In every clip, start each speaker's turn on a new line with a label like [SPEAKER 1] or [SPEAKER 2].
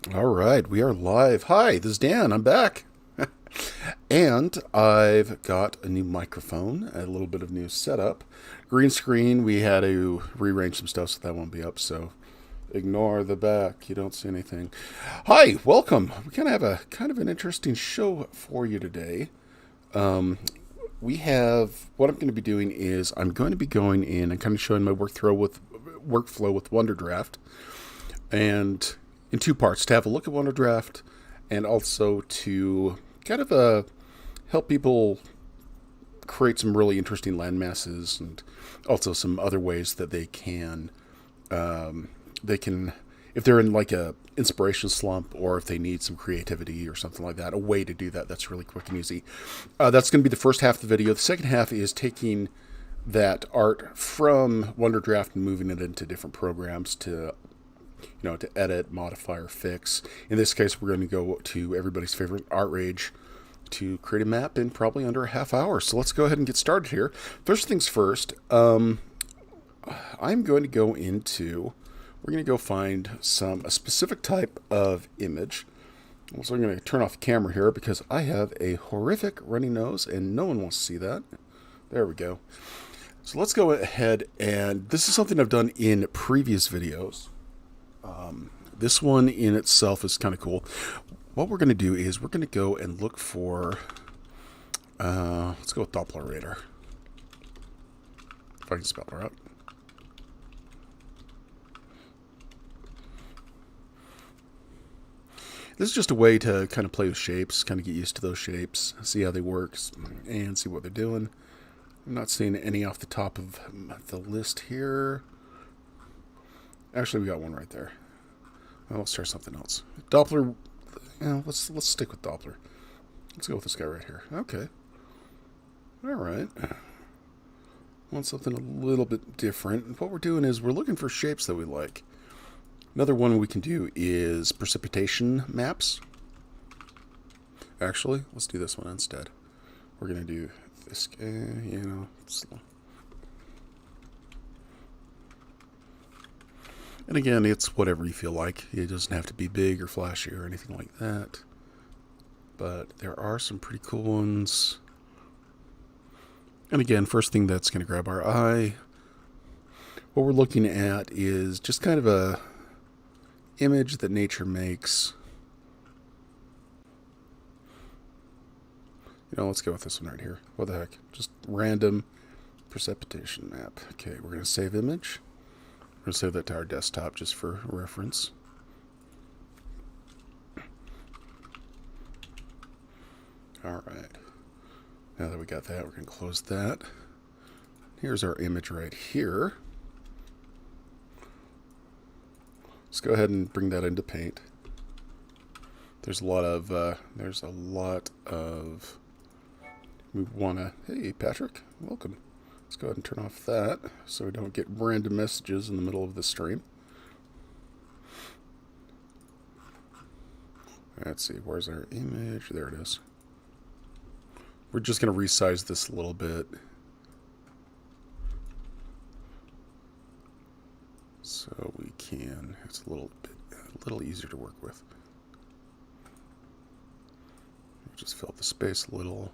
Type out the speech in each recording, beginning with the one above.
[SPEAKER 1] All right, we are live. Hi, this is Dan. I'm back. And I've got a new microphone, a little bit of new setup. Green screen, we had to rearrange some stuff so that won't be up, so ignore the back. You don't see anything. Hi, welcome. We kind of have a kind of an interesting show for you today. We have what I'm going to be doing is I'm going to be going in and kind of showing my workflow with Wonderdraft, and in two parts to have a look at Wonderdraft and also to kind of help people create some really interesting landmasses and also some other ways that they can if they're in like a inspiration slump or if they need some creativity or something like that, a way to do that that's really quick and easy. That's going to be the first half of the video. The second half is taking that art from Wonderdraft and moving it into different programs to edit, modify, or fix. In this case, we're going to go to everybody's favorite ArtRage to create a map in probably under a half hour. So let's go ahead and get started here. First things first, I'm going to go into, we're going to go find a specific type of image. So I'm going to turn off the camera here because I have a horrific runny nose and no one wants to see that. There we go. So let's go ahead, and this is something I've done in previous videos. This one in itself is kind of cool. What we're going to do is we're going to go and look for, let's go with Doppler radar. If I can spell her out. This is just a way to kind of play with shapes, kind of get used to those shapes, see how they work, and see what they're doing. I'm not seeing any off the top of the list here. Actually, we got one right there. Well, let's try something else. Doppler. Let's stick with Doppler. Let's go with this guy right here. Okay. All right. Want something a little bit different. What we're doing is we're looking for shapes that we like. Another one we can do is precipitation maps. Actually, let's do this one instead. We're gonna do this guy. And again, it's whatever you feel like. It doesn't have to be big or flashy or anything like that. But there are some pretty cool ones. And again, first thing that's going to grab our eye, what we're looking at is just kind of a image that nature makes. Let's go with this one right here. What the heck? Just random precipitation map. Okay, we're going to save image. We're going to save that to our desktop just for reference. All right. Now that we got that, we're going to close that. Here's our image right here. Let's go ahead and bring that into Paint. There's a lot of, we want to, hey, Patrick, welcome. Let's go ahead and turn off that so we don't get random messages in the middle of the stream. Let's see, where's our image? There it is. We're just going to resize this a little bit so we can, it's a little easier to work with. Just fill up the space a little.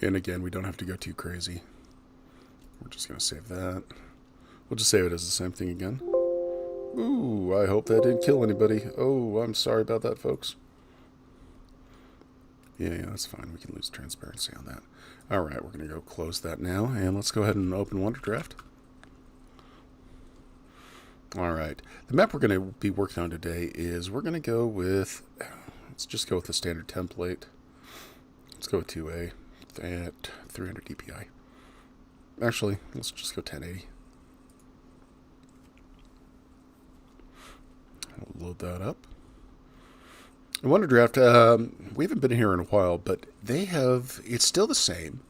[SPEAKER 1] And again, we don't have to go too crazy. We're just going to save that. We'll just save it as the same thing again. Ooh, I hope that didn't kill anybody. Oh, I'm sorry about that, folks. Yeah, that's fine. We can lose transparency on that. All right, we're going to go close that now, and let's go ahead and open Wonderdraft. All right, the map we're going to be working on today is we're going to go with, let's just go with the standard template. Let's go with 2A at 300 dpi. Actually, let's just go 1080. I'll load that up. In Wonderdraft, we haven't been here in a while, but it's still the same.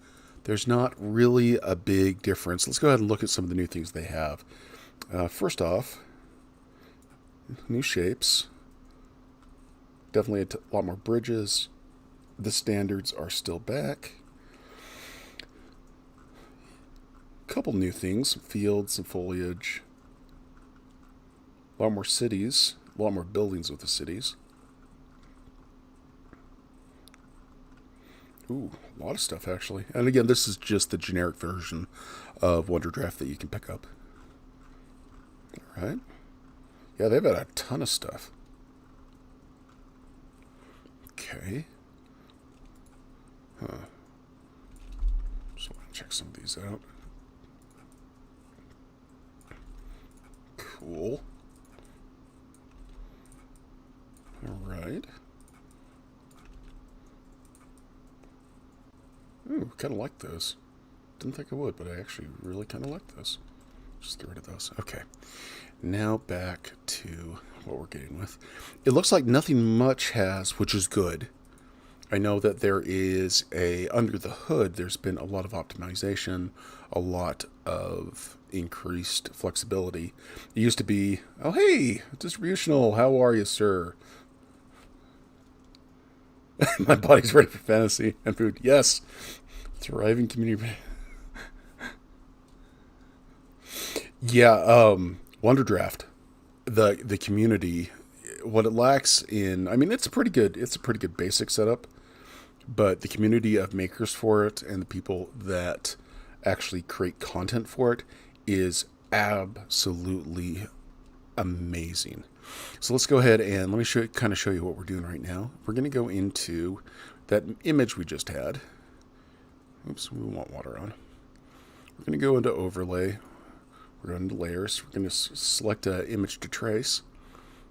[SPEAKER 1] There's not really a big difference. Let's go ahead and look at some of the new things they have. First off, new shapes. Definitely a lot more bridges. The standards are still back. couple new things. Fields and foliage. A lot more cities. A lot more buildings with the cities. Ooh, a lot of stuff, actually. And again, this is just the generic version of Wonderdraft that you can pick up. All right. Yeah, they've got a ton of stuff. Okay. Huh. Just want to check some of these out. Cool. All right. Ooh, kind of like those. Didn't think I would, but I actually really kind of like those. Just get rid of those. Okay. Now back to what we're getting with. It looks like nothing much has, which is good. I know that there is under the hood, there's been a lot of optimization, a lot of increased flexibility. It used to be, oh, hey, distributional, how are you, sir? My body's ready for fantasy and food. Yes. Thriving community. Yeah, Wonderdraft. The community, what it lacks in, I mean, it's a pretty good basic setup, but the community of makers for it and the people that actually create content for it is absolutely amazing. So let's go ahead and let me show you what we're doing right now. We're going to go into that image we just had. Oops, we want water on. We're going to go into overlay. We're going to layers. We're going to select an image to trace.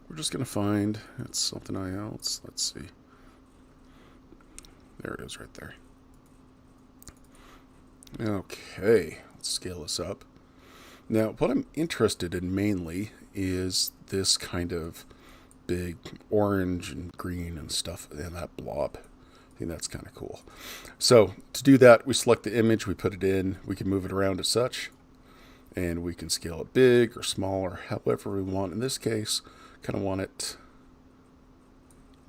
[SPEAKER 1] We're just going to find, it's something else. Let's see. There it is right there. Okay, let's scale this up. Now, what I'm interested in mainly is this kind of big orange and green and stuff and that blob. I think that's kind of cool. So to do that, we select the image, we put it in, we can move it around as such, and we can scale it big or small or however we want. In this case, kind of want it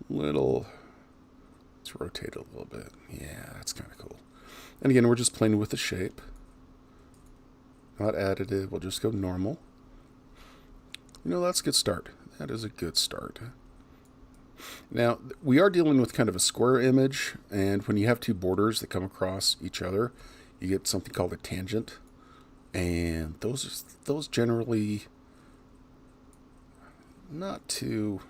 [SPEAKER 1] little, let's rotate it a little bit. Yeah, that's kind of cool. And again, we're just playing with the shape. Not additive, we'll just go normal. You know, that's a good start. That is a good start. Now, we are dealing with kind of a square image, and when you have two borders that come across each other, you get something called a tangent. And those generally not too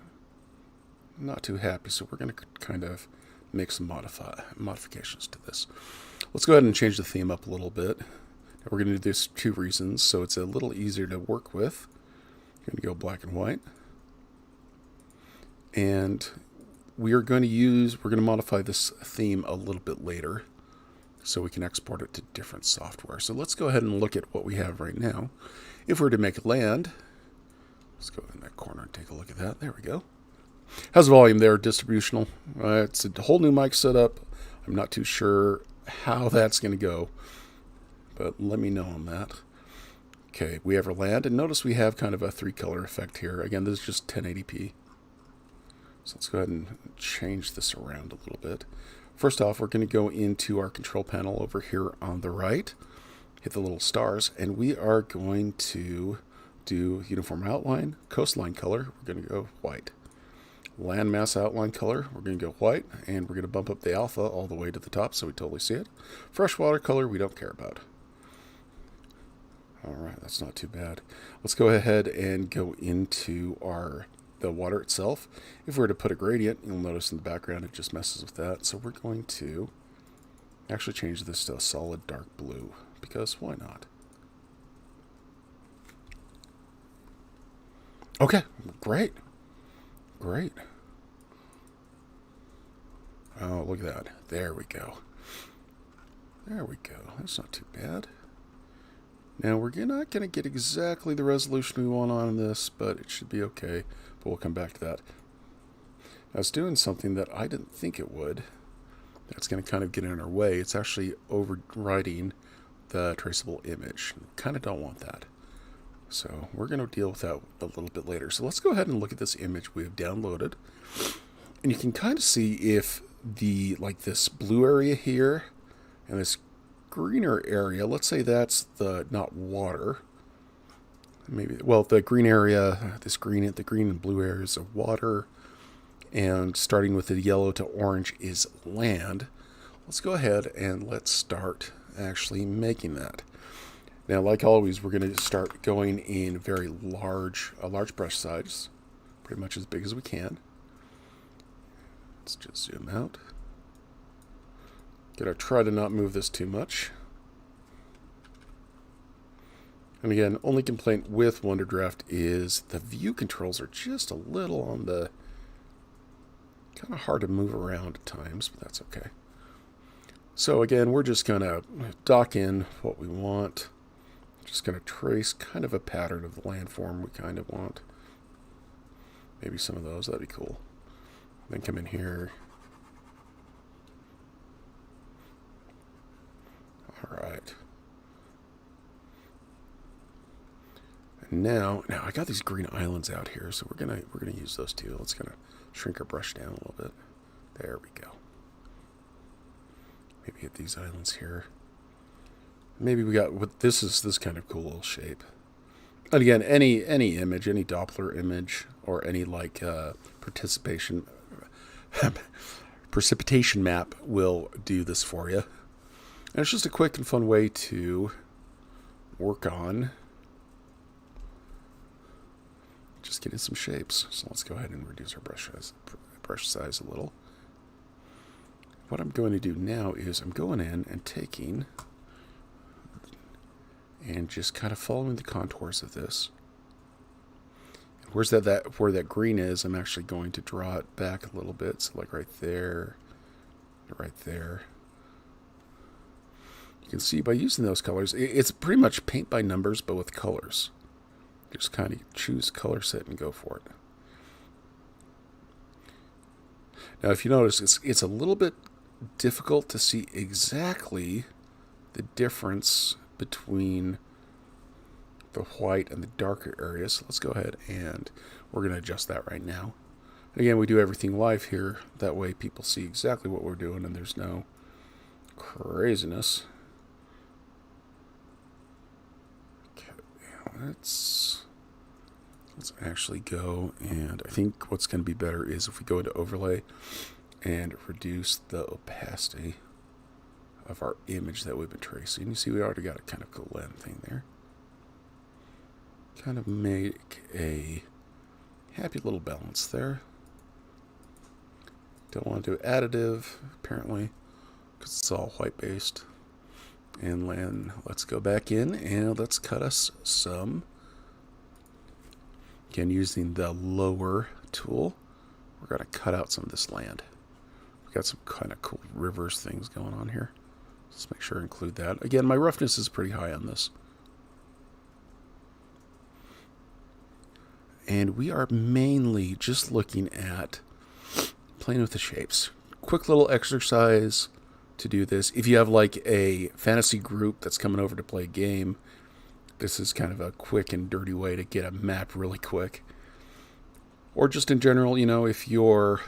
[SPEAKER 1] happy, so we're going to kind of make some modifications to this. Let's go ahead and change the theme up a little bit. We're going to do this for two reasons, so it's a little easier to work with. I'm going to go black and white. And we're going to modify this theme a little bit later so we can export it to different software. So let's go ahead and look at what we have right now. If we were to make a land, let's go in that corner and take a look at that. There we go. How's the volume there? Distributional. It's a whole new mic setup. I'm not too sure how that's going to go, but let me know on that. Okay, we have our land, and notice we have kind of a 3-color effect here. Again, this is just 1080p. So let's go ahead and change this around a little bit. First off, we're going to go into our control panel over here on the right, hit the little stars, and we are going to do uniform outline, coastline color, we're going to go white. Landmass outline color, we're going to go white, and we're going to bump up the alpha all the way to the top so we totally see it. Freshwater color, we don't care about. All right, that's not too bad. Let's go ahead and go into the water itself. If we were to put a gradient, you'll notice in the background it just messes with that. So we're going to actually change this to a solid dark blue, because why not? Okay, great. Great. Oh, look at that. There we go. There we go. That's not too bad. Now, we're not going to get exactly the resolution we want on this, but it should be okay. But we'll come back to that. Now, it's doing something that I didn't think it would. That's going to kind of get in our way. It's actually overriding the traceable image. Kind of don't want that. So we're going to deal with that a little bit later. So let's go ahead and look at this image we have downloaded. And you can kind of see if this blue area here and this greener area, let's say that's the not water. Maybe, well, the green area, the green and blue areas of water, and starting with the yellow to orange is land. Let's go ahead and let's start actually making that. Now, like always, we're going to start going in very large brush size, pretty much as big as we can. Let's just zoom out. Gonna try to not move this too much. And again, only complaint with Wonderdraft is the view controls are just a little on the kind of hard to move around at times, but that's okay. So again, we're just gonna dock in what we want. Just gonna trace kind of a pattern of the landform we kind of want. Maybe some of those, that'd be cool. Then come in here. All right. And now I got these green islands out here, so we're gonna use those too. Let's kind of shrink our brush down a little bit. There we go. Maybe get these islands here. Maybe we got what this is, this kind of cool little shape. And again, any image, any Doppler image, or any like precipitation map will do this for you. And it's just a quick and fun way to work on just getting some shapes. So let's go ahead and reduce our brush size a little. What I'm going to do now is I'm going in and taking and just kind of following the contours of this. Where's where that green is, I'm actually going to draw it back a little bit. So like right there, right there. You can see by using those colors, it's pretty much paint by numbers, but with colors. Just kind of choose color set and go for it. Now, if you notice, it's a little bit difficult to see exactly the difference between the white and the darker areas. So let's go ahead and we're going to adjust that right now. Again, we do everything live here. That way people see exactly what we're doing and there's no craziness. Okay, let's actually go, and I think what's going to be better is if we go into overlay and reduce the opacity of our image that we've been tracing. You see we already got a kind of cool land thing there. Kind of make a happy little balance there. Don't want to do additive, apparently, because it's all white based. And land, let's go back in and let's cut us some. Again, using the lower tool, we're going to cut out some of this land. We've got some kind of cool rivers things going on here. Let's make sure to include that. Again, my roughness is pretty high on this. And we are mainly just looking at playing with the shapes. Quick little exercise to do this. If you have like a fantasy group that's coming over to play a game, this is kind of a quick and dirty way to get a map really quick. Or just in general, you know, if you're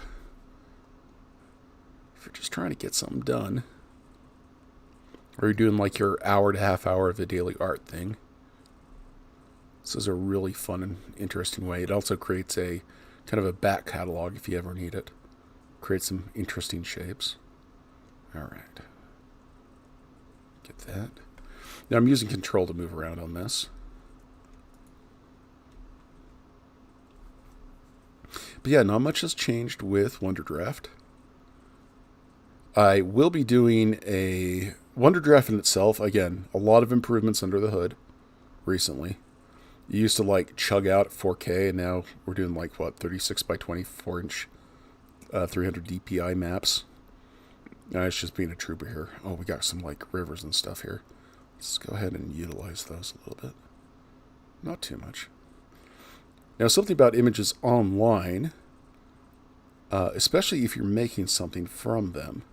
[SPEAKER 1] just trying to get something done, or you're doing like your hour to half hour of the daily art thing, this is a really fun and interesting way. It also creates a kind of a back catalog if you ever need it. Create some interesting shapes. All right. Get that. Now I'm using control to move around on this. But yeah, not much has changed with Wonderdraft. I will be doing a Wonderdraft in itself. Again, a lot of improvements under the hood recently. You used to like chug out 4K, and now we're doing like what, 36 by 24 inch 300 DPI maps. It's just being a trooper here. Oh, we got some like rivers and stuff here. Let's go ahead and utilize those a little bit. Not too much. Now, something about images online, especially if you're making something from them,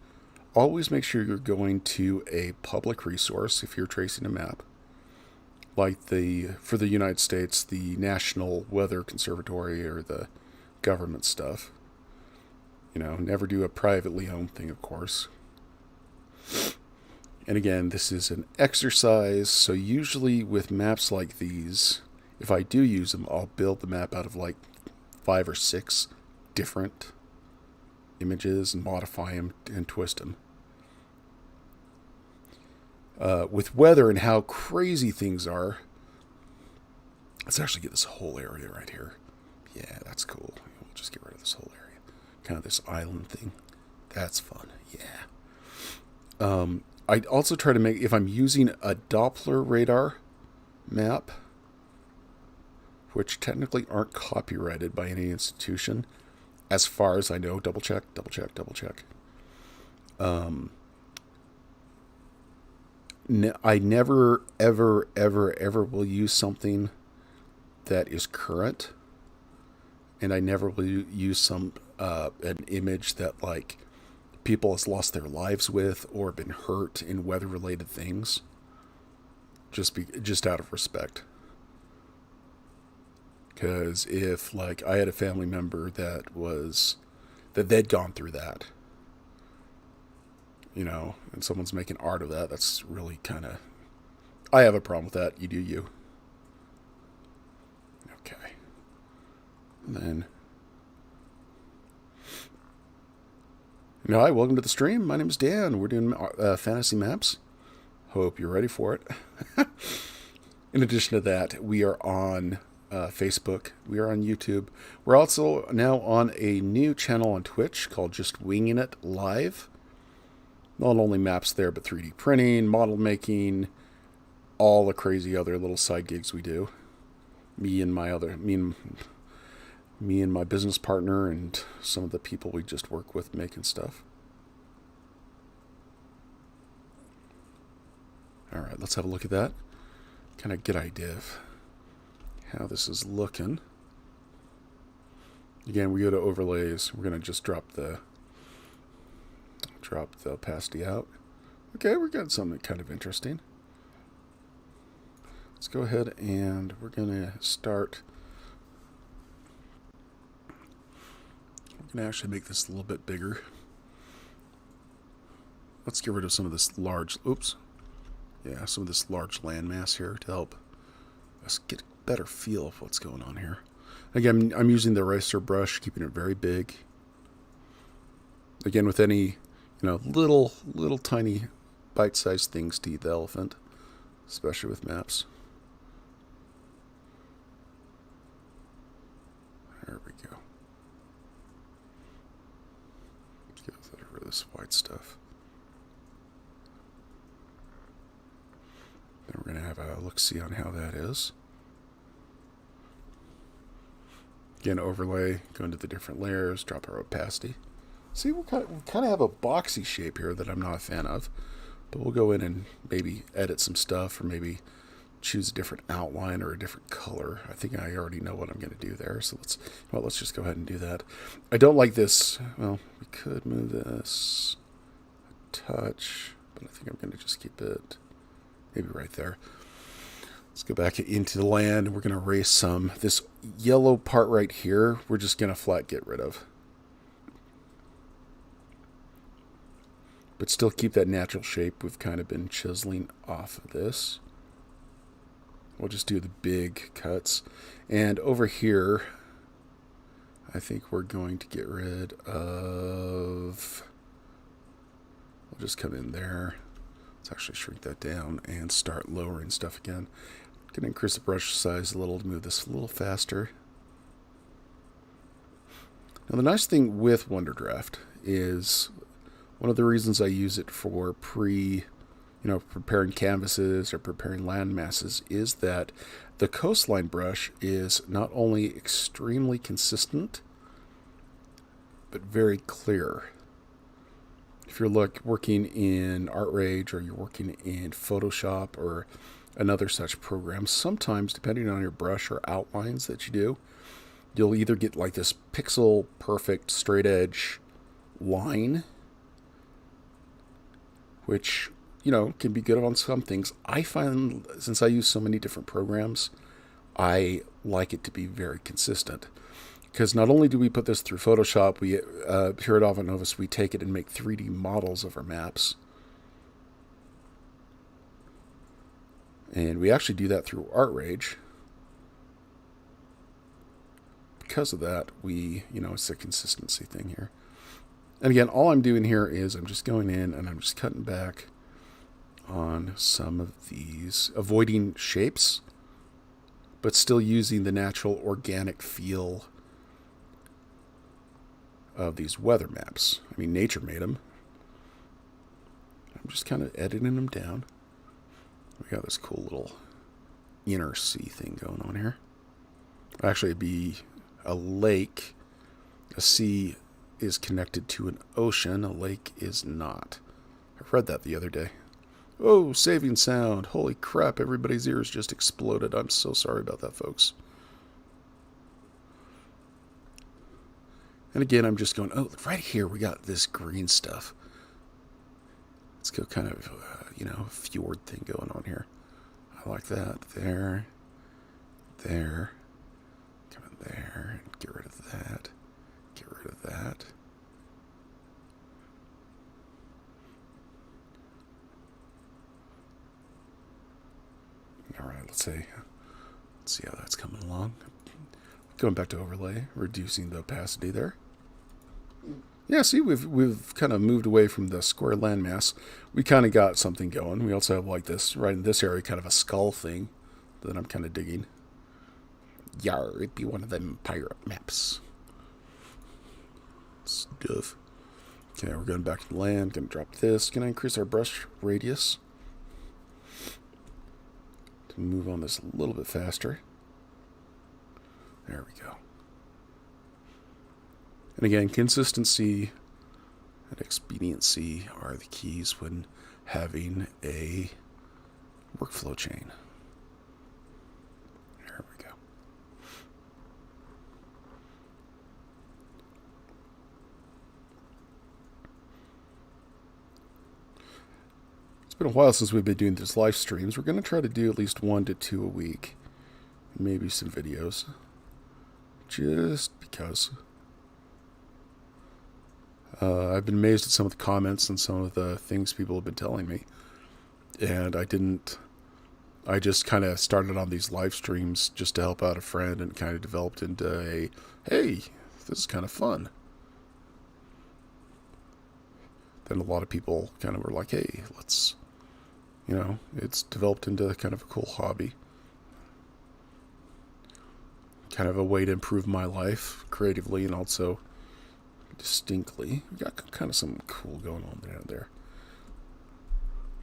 [SPEAKER 1] always make sure you're going to a public resource if you're tracing a map. Like for the United States, the National Weather Conservatory or the government stuff. You know, never do a privately owned thing, of course. And again, this is an exercise, so usually with maps like these, if I do use them, I'll build the map out of like 5 or 6 different images and modify them and twist them. With weather and how crazy things are, let's actually get this whole area right here. Yeah, that's cool. We'll just get rid of this whole area. Kind of this island thing. That's fun. Yeah. I also try to make, if I'm using a Doppler radar map, which technically aren't copyrighted by any institution, as far as I know, double check. I never, ever will use something that is current, and I never will use an image that like people has lost their lives with or been hurt in weather-related things, just out of respect. Because if like I had a family member that they'd gone through that, and someone's making art of that, that's really kind of, I have a problem with that. You do you. Okay. And then, hi, welcome to the stream. My name is Dan. We're doing fantasy maps. Hope you're ready for it. In addition to that, we are on Facebook. We are on YouTube. We're also now on a new channel on Twitch called Just Winging It Live. Not only maps there, but 3D printing, model making, all the crazy other little side gigs we do. Me and my business partner and some of the people we just work with making stuff. All right, let's have a look at that. Kind of get an idea of how this is looking. Again, we go to overlays. We're going to just drop the opacity out. Okay, we're getting something kind of interesting. Let's go ahead and we're going to start. We're going to actually make this a little bit bigger. Let's get rid of some of this large, some of this large landmass here to help us get a better feel of what's going on here. Again, I'm using the eraser brush, keeping it very big. Again, with any, little tiny bite-sized things to eat the elephant, especially with maps. There we go. Let's get rid of this white stuff. Then we're going to have a look-see on how that is. Again, overlay, go into the different layers, drop our opacity. See, we kind of have a boxy shape here that I'm not a fan of, but we'll go in and maybe edit some stuff, or maybe choose a different outline or a different color. I think I already know what I'm going to do there, so let's just go ahead and do that. I don't like this. Well, we could move this a touch, but I think I'm going to just keep it maybe right there. Let's go back into the land. We're going to erase some. This yellow part right here, we're just going to flat get rid of. But still keep that natural shape we've kind of been chiseling off of this. We'll just do the big cuts. And over here, I think we're going to get rid of... We'll just come in there. Let's actually shrink that down and start lowering stuff again. Going to increase the brush size a little to move this a little faster. Now the nice thing with Wonderdraft is one of the reasons I use it for preparing canvases or preparing land masses is that the coastline brush is not only extremely consistent, but very clear. If you're working in ArtRage or you're working in Photoshop or another such program, sometimes depending on your brush or outlines that you do, you'll either get like this pixel perfect straight edge line, which can be good on some things. I find, since I use so many different programs, I like it to be very consistent. Because not only do we put this through Photoshop, we here at Ava Novus, we take it and make 3D models of our maps. And we actually do that through ArtRage. Because of that, it's a consistency thing here. And again, all I'm doing here is I'm just going in and I'm just cutting back on some of these, avoiding shapes, but still using the natural organic feel of these weather maps. I mean, nature made them. I'm just kind of editing them down. We got this cool little inner sea thing going on here. Actually, it'd be a lake. A sea is connected to an ocean. A lake is not. I read that the other day. Oh, saving sound. Holy crap, everybody's ears just exploded. I'm so sorry about that, folks. And again, I'm just going, oh, right here we got this green stuff. Let's go kind of, fjord thing going on here. I like that. There. Come in there and get rid of that. Get rid of that. All right, let's see how that's coming along. Going back to overlay, reducing the opacity there. Yeah, see, we've kind of moved away from the square landmass. We kind of got something going. We also have like this, right in this area, kind of a skull thing that I'm kind of digging. Yar, it'd be one of them pirate maps. Stuff. Okay, we're going back to land. Going to drop this. Can I increase our brush radius to move on this a little bit faster? There we go. And again, consistency and expediency are the keys when having a workflow chain. There we go. It's been a while since we've been doing these live streams. We're going to try to do at least 1 to 2 a week. Maybe some videos. Just because. I've been amazed at some of the comments and some of the things people have been telling me. And I just kind of started on these live streams just to help out a friend and kind of developed into a, hey, this is kind of fun. Then a lot of people kind of were like, hey, let's, it's developed into kind of a cool hobby. Kind of a way to improve my life creatively and also distinctly. We got kind of something cool going on there.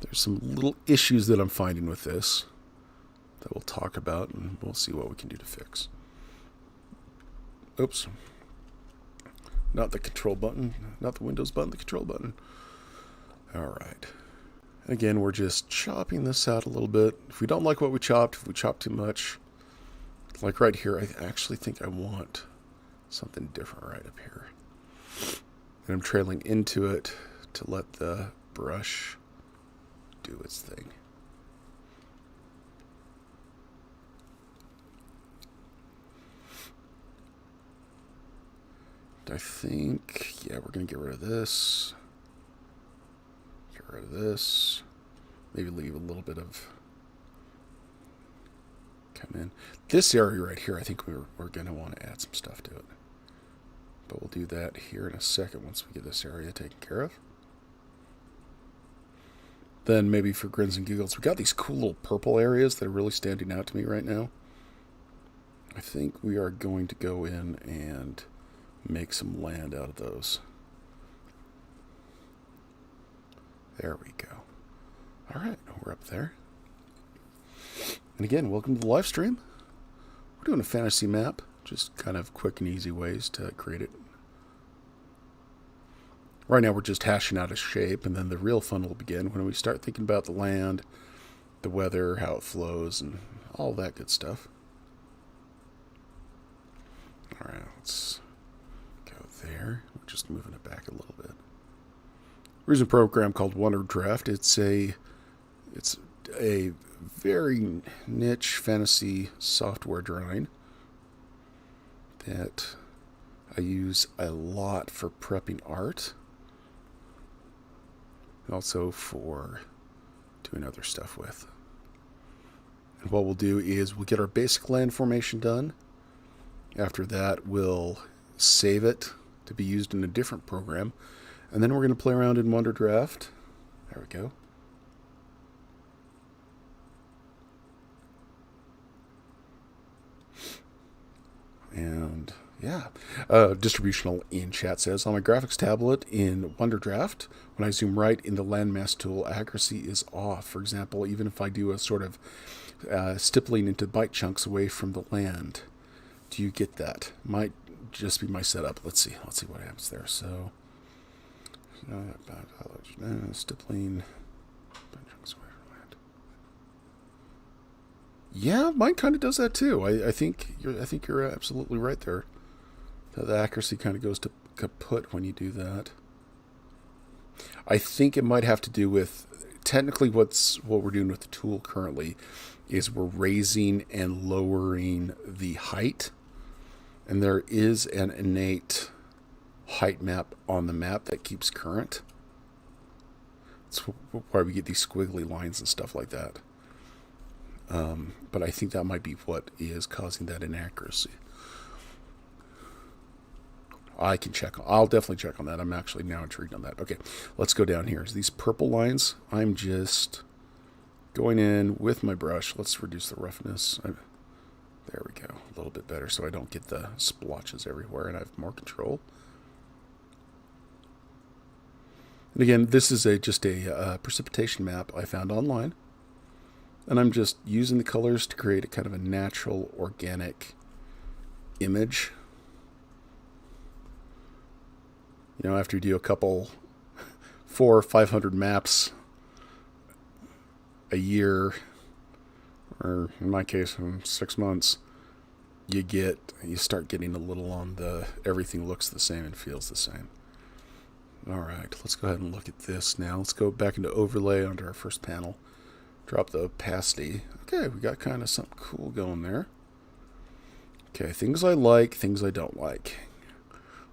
[SPEAKER 1] There's some little issues that I'm finding with this that we'll talk about, and we'll see what we can do to fix. Oops. Not the control button. Not the Windows button, the control button. Alright. Again, we're just chopping this out a little bit. If we don't like what we chopped, if we chop too much, like right here, I actually think I want something different right up here. And I'm trailing into it to let the brush do its thing. I think, yeah, we're going to get rid of this. Get rid of this. Maybe leave a little bit of come in. This area right here, I think we're going to want to add some stuff to it. But we'll do that here in a second once we get this area taken care of. Then maybe for grins and giggles, we got these cool little purple areas that are really standing out to me right now. I think we are going to go in and make some land out of those. There we go. All right, we're up there. And again, welcome to the live stream. We're doing a fantasy map. Just kind of quick and easy ways to create it. Right now we're just hashing out a shape, and then the real fun will begin when we start thinking about the land, the weather, how it flows, and all that good stuff. All right, let's go there. We're just moving it back a little bit. We're using a program called Wonderdraft. It's a very niche fantasy software drawing that I use a lot for prepping art and also for doing other stuff with. what we'll do is we'll get our basic land formation done. After that, we'll save it to be used in a different program. And then we're going to play around in Wonderdraft. There we go. And yeah, distributional in chat says, on my graphics tablet in Wonderdraft, when I zoom right in the landmass tool, accuracy is off. For example, even if I do a sort of stippling into byte chunks away from the land. Do you get that? Might just be my setup. Let's see what happens there. So, stippling byte chunks away from land. Yeah, mine kind of does that too. I think you're absolutely right there. The accuracy kind of goes to kaput when you do that. I think it might have to do with technically what we're doing with the tool currently is we're raising and lowering the height, and there is an innate height map on the map that keeps current. That's why we get these squiggly lines and stuff like that. But I think that might be what is causing that inaccuracy. I'll definitely check on that. I'm actually now intrigued on that. Okay, let's go down here. So these purple lines, I'm just going in with my brush. Let's reduce the roughness. There we go. A little bit better so I don't get the splotches everywhere and I have more control. And again, this is just a precipitation map I found online. And I'm just using the colors to create a kind of a natural, organic image. You know, after you do a couple 400 or 500 maps a year, or in my case, in 6 months, you start getting a little on the everything looks the same and feels the same. All right, let's go ahead and look at this now. Let's go back into overlay onto our first panel. Drop the opacity. Okay, we got kind of something cool going there. Okay, things I like, things I don't like.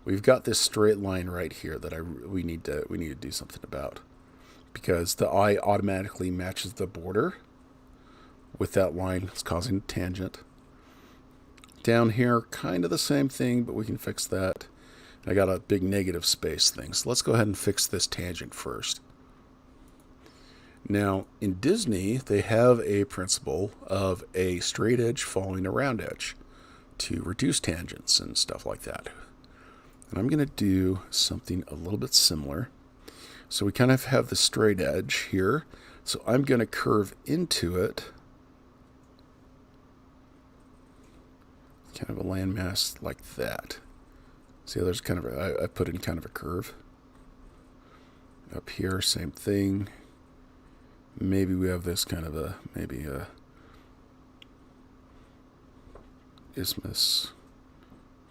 [SPEAKER 1] We've got this straight line right here that we need to do something about, because the eye automatically matches the border with that line. It's causing a tangent. Down here, kind of the same thing, but we can fix that. I got a big negative space thing, so let's go ahead and fix this tangent first. Now, in Disney, they have a principle of a straight edge following a round edge to reduce tangents and stuff like that. And I'm going to do something a little bit similar. So we kind of have the straight edge here. So I'm going to curve into it. Kind of a landmass like that. See how there's kind of I put in kind of a curve. Up here, same thing. Maybe we have this kind of maybe a isthmus,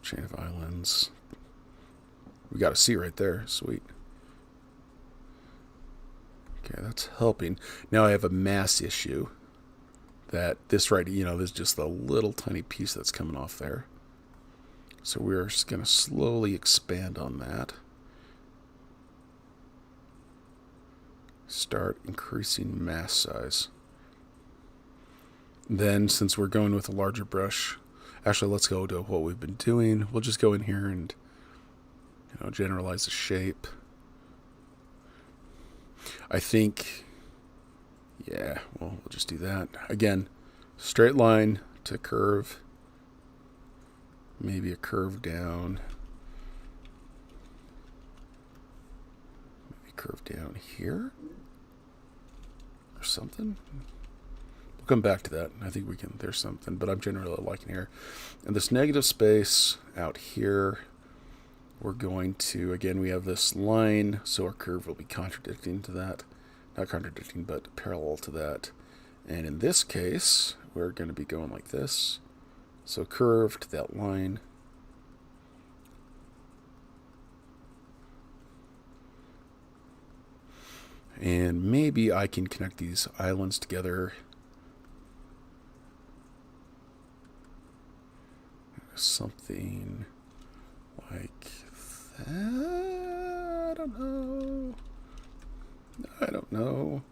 [SPEAKER 1] chain of islands. We got a sea right there. Sweet. Okay, that's helping. Now I have a mass issue. That this right, there's just a little tiny piece that's coming off there. So we're just going to slowly expand on that. Start increasing mass size. Then, since we're going with a larger brush, actually let's go to what we've been doing. We'll just go in here and generalize the shape. I think, yeah, well, we'll just do that. Again, straight line to curve. Maybe a curve down. Maybe curve down here. Or something. We'll come back to that. I think there's something, but I'm generally liking here. And this negative space out here, we're going to, again, we have this line, so our curve will be contradicting to that. Not contradicting, but parallel to that. And in this case, we're going to be going like this. So curve to that line. And maybe I can connect these islands together. Something like that. I don't know.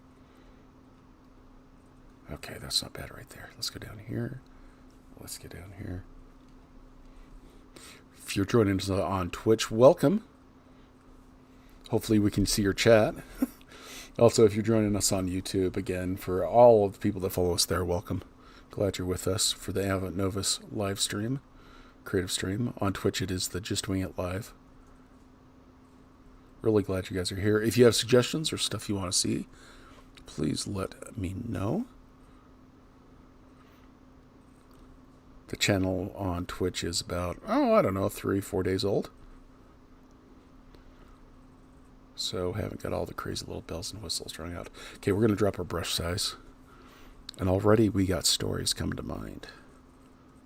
[SPEAKER 1] Okay. Okay, that's not bad right there. Let's go down here. Let's get down here. If you're joining us on Twitch, welcome. Hopefully we can see your chat. Also, if you're joining us on YouTube, again, for all of the people that follow us there, welcome. Glad you're with us for the Avant Novus live stream, creative stream. On Twitch, it is the Just Wing It Live. Really glad you guys are here. If you have suggestions or stuff you want to see, please let me know. The channel on Twitch is about, I don't know, 3-4 days old. So haven't got all the crazy little bells and whistles running out. Okay, we're going to drop our brush size. And already we got stories coming to mind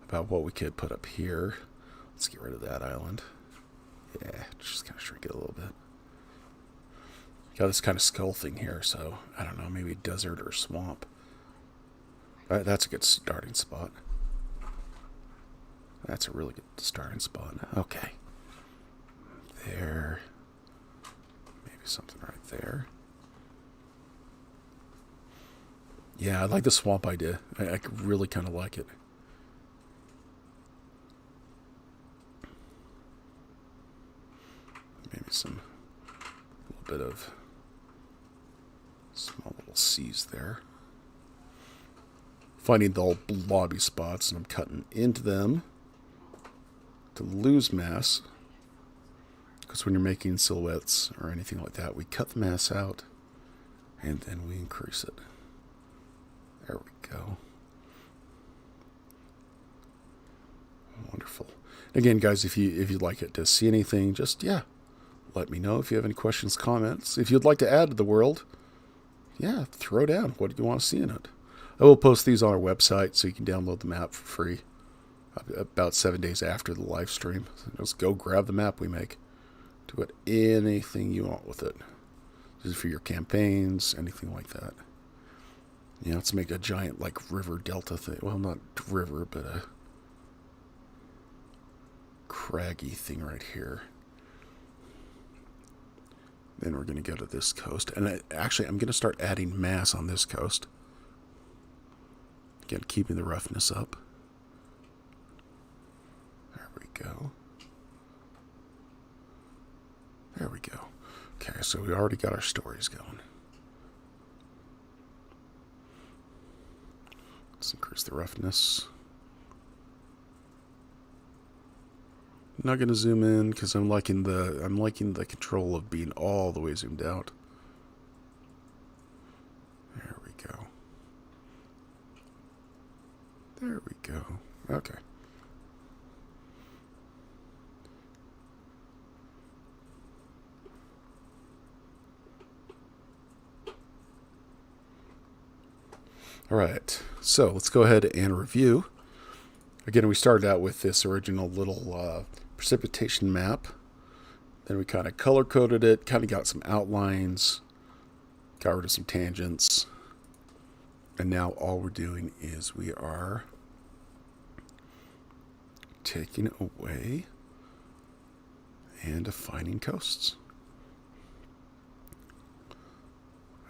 [SPEAKER 1] about what we could put up here. Let's get rid of that island. Yeah, just kind of shrink it a little bit. Got this kind of skull thing here, so I don't know, maybe desert or swamp. All right, that's a good starting spot. That's a really good starting spot. Okay. There. Maybe something right there. Yeah, I like the swamp idea. I really kind of like it. Maybe some, a little bit of small little C's there. Finding the old blobby spots, and I'm cutting into them to lose mass. Because when you're making silhouettes or anything like that, we cut the mass out and then we increase it. There we go. Wonderful. Again, guys, if you'd like it to see anything, just let me know. If you have any questions, comments. If you'd like to add to the world, throw down. What do you want to see in it? I will post these on our website so you can download the map for free about 7 days after the live stream. So just go grab the map we make. Do it anything you want with it. This is for your campaigns, anything like that. Let's make a giant, river delta thing. Well, not river, but a craggy thing right here. Then we're going to go to this coast. And I'm going to start adding mass on this coast. Again, keeping the roughness up. There we go. There we go. Okay, so we already got our stories going. Let's increase the roughness. I'm not going to zoom in because I'm liking the control of being all the way zoomed out. There we go. There we go. Okay. All right, so let's go ahead and review. Again, we started out with this original little precipitation map. Then we kind of color-coded it, kind of got some outlines, got rid of some tangents. And now all we're doing is we are taking away and defining coasts.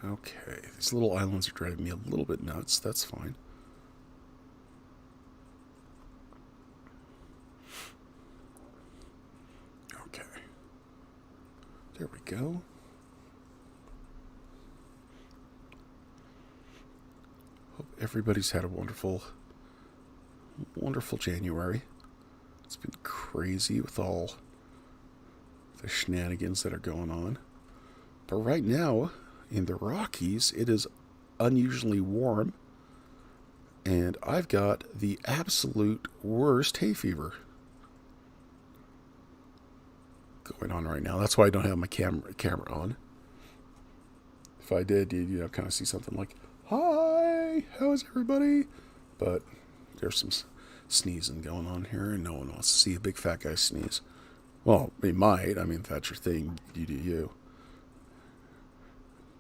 [SPEAKER 1] Okay, these little islands are driving me a little bit nuts. That's fine. Okay. There we go. Hope everybody's had a wonderful January. It's been crazy with all the shenanigans that are going on. But right now, in the Rockies, it is unusually warm, and I've got the absolute worst hay fever going on right now. That's why I don't have my camera on. If I did, you'd kind of see something like, "Hi, how's everybody?" But there's some sneezing going on here, and no one wants to see a big fat guy sneeze. Well, they might. I mean, if that's your thing, you do you.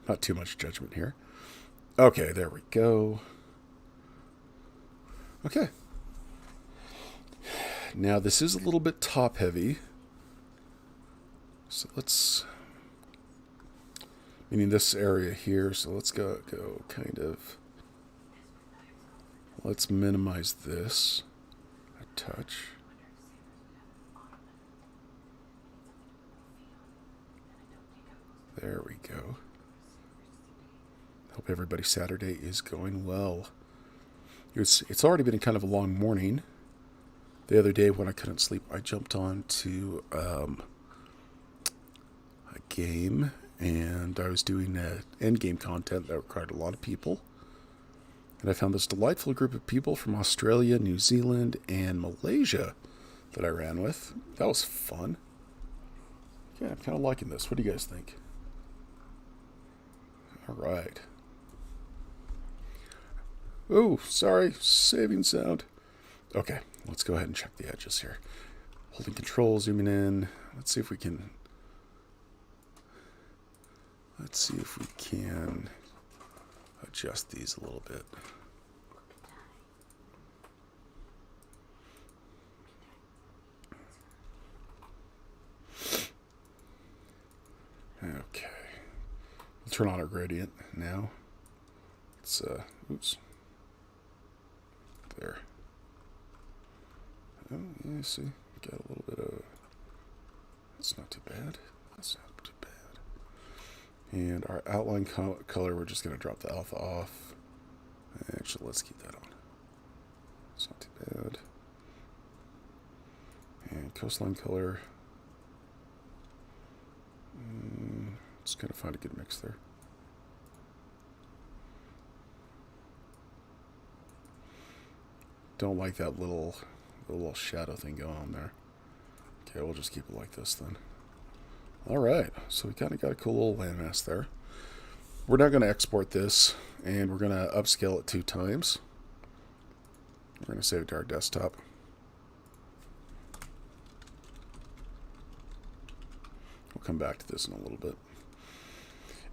[SPEAKER 1] Not too much judgment here. Okay, there we go. Okay. Now, this is a little bit top heavy. So let's, meaning this area here, so let's go kind of let's minimize this a touch. There we go. Hope everybody's Saturday is going well. It's already been kind of a long morning. The other day when I couldn't sleep, I jumped on to a game, and I was doing end game content that required a lot of people. And I found this delightful group of people from Australia, New Zealand, and Malaysia that I ran with. That was fun. Yeah, I'm kind of liking this. What do you guys think? All right. Oh, sorry. Saving sound. Okay, let's go ahead and check the edges here. Holding control, zooming in. Let's see if we can adjust these a little bit. Okay. We'll turn on our gradient now. It's oops. There. Oh, yeah, see, got a little bit of. That's not too bad. That's not too bad. And our outline color, we're just going to drop the alpha off. Actually, let's keep that on. It's not too bad. And coastline color. Just going to find a good mix there. Don't like that little shadow thing going on there. Okay, we'll just keep it like this then. Alright, so we kind of got a cool little landmass there. We're now going to export this, and we're going to upscale it 2 times. We're going to save it to our desktop. We'll come back to this in a little bit.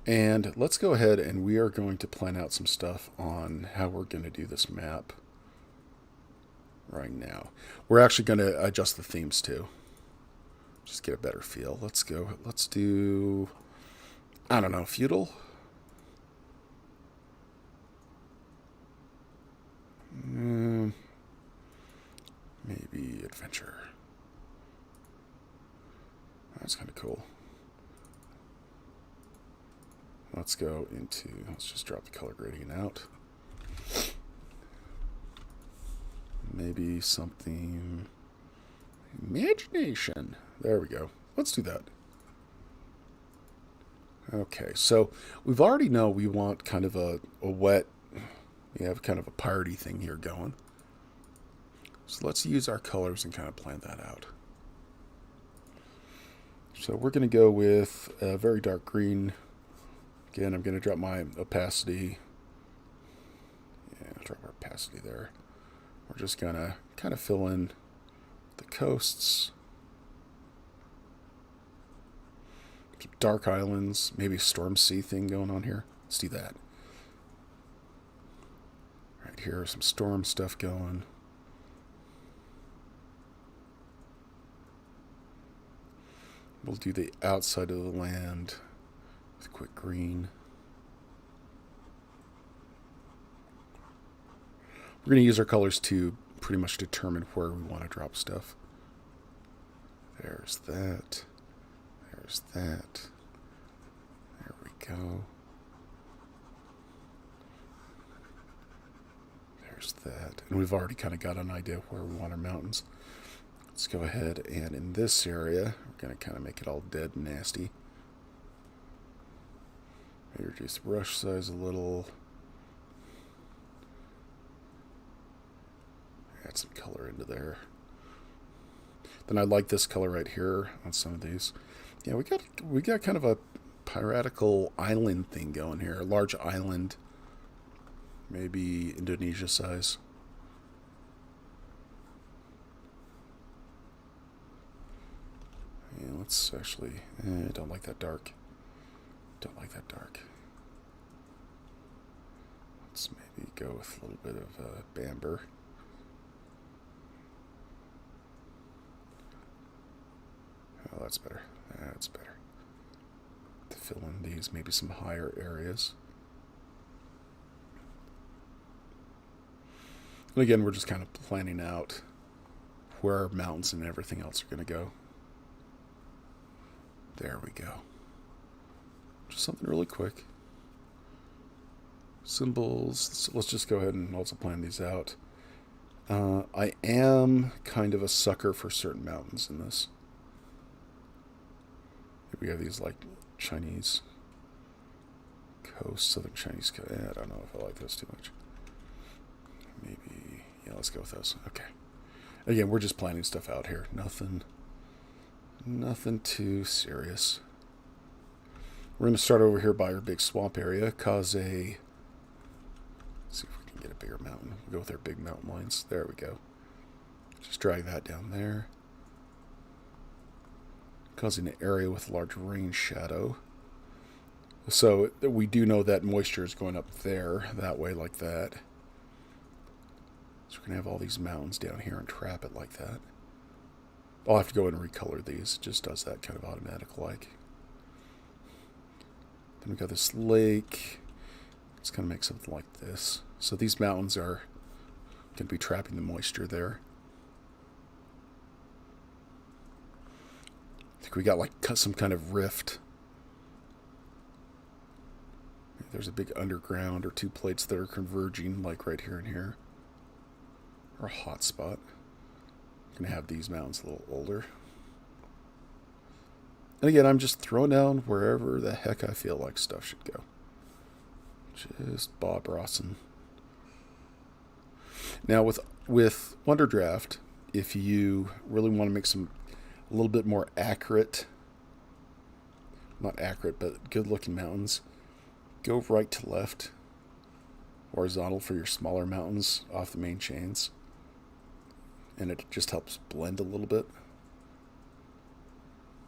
[SPEAKER 1] And let's go ahead and we are going to plan out some stuff on how we're going to do this map right now. We're actually going to adjust the themes too. Just get a better feel. Let's go. Let's do, I don't know, feudal? Maybe adventure. That's kind of cool. Let's go into, let's just drop the color gradient out. Maybe something, imagination. There we go. Let's do that. Okay, so we've already know we want kind of a wet, we have kind of a piratey thing here going. So let's use our colors and kind of plan that out. So we're going to go with a very dark green. Again, I'm going to drop my opacity. Yeah, drop our opacity there. We're just going to kind of fill in the coasts. Some dark islands. Maybe a storm sea thing going on here. Let's do that. Right here, some storm stuff going. We'll do the outside of the land with a quick green. We're going to use our colors to pretty much determine where we want to drop stuff. There's that. There's that. There we go. There's that. And we've already kind of got an idea of where we want our mountains. Let's go ahead and in this area, we're going to kind of make it all dead and nasty. Maybe reduce the brush size a little. Add some color into there. Then I like this color right here on some of these. Yeah, we got kind of a piratical island thing going here. A large island, maybe Indonesia size. Yeah, let's actually. Don't like that dark. Don't like that dark. Let's maybe go with a little bit of Bamber. Oh, that's better. That's better. To fill in these, maybe some higher areas. And again, we're just kind of planning out where our mountains and everything else are going to go. There we go. Just something really quick. Symbols. Let's just go ahead and also plan these out. I am kind of a sucker for certain mountains in this. We have these like Chinese coast, southern Chinese coast. I don't know if I like those too much. Maybe, yeah, let's go with those. Okay. Again, we're just planning stuff out here. Nothing too serious. We're going to start over here by our big swamp area, cause a... Let's see if we can get a bigger mountain. We'll go with our big mountain lines. There we go. Just drag that down there. Causing an area with large rain shadow. So we do know that moisture is going up there, that way, like that. So we're going to have all these mountains down here and trap it like that. I'll have to go in and recolor these. It just does that kind of automatic like. Then we've got this lake. Let's kind of make something like this. So these mountains are going to be trapping the moisture there. I think we got like some kind of rift. There's a big underground or two plates that are converging, like right here and here. Or a hot spot. I'm going to have these mountains a little older. And again, I'm just throwing down wherever the heck I feel like stuff should go. Just Bob Rossin. Now with Wonderdraft, if you really want to make a little bit more accurate, not accurate, but good looking mountains, go right to left, horizontal for your smaller mountains off the main chains. And it just helps blend a little bit.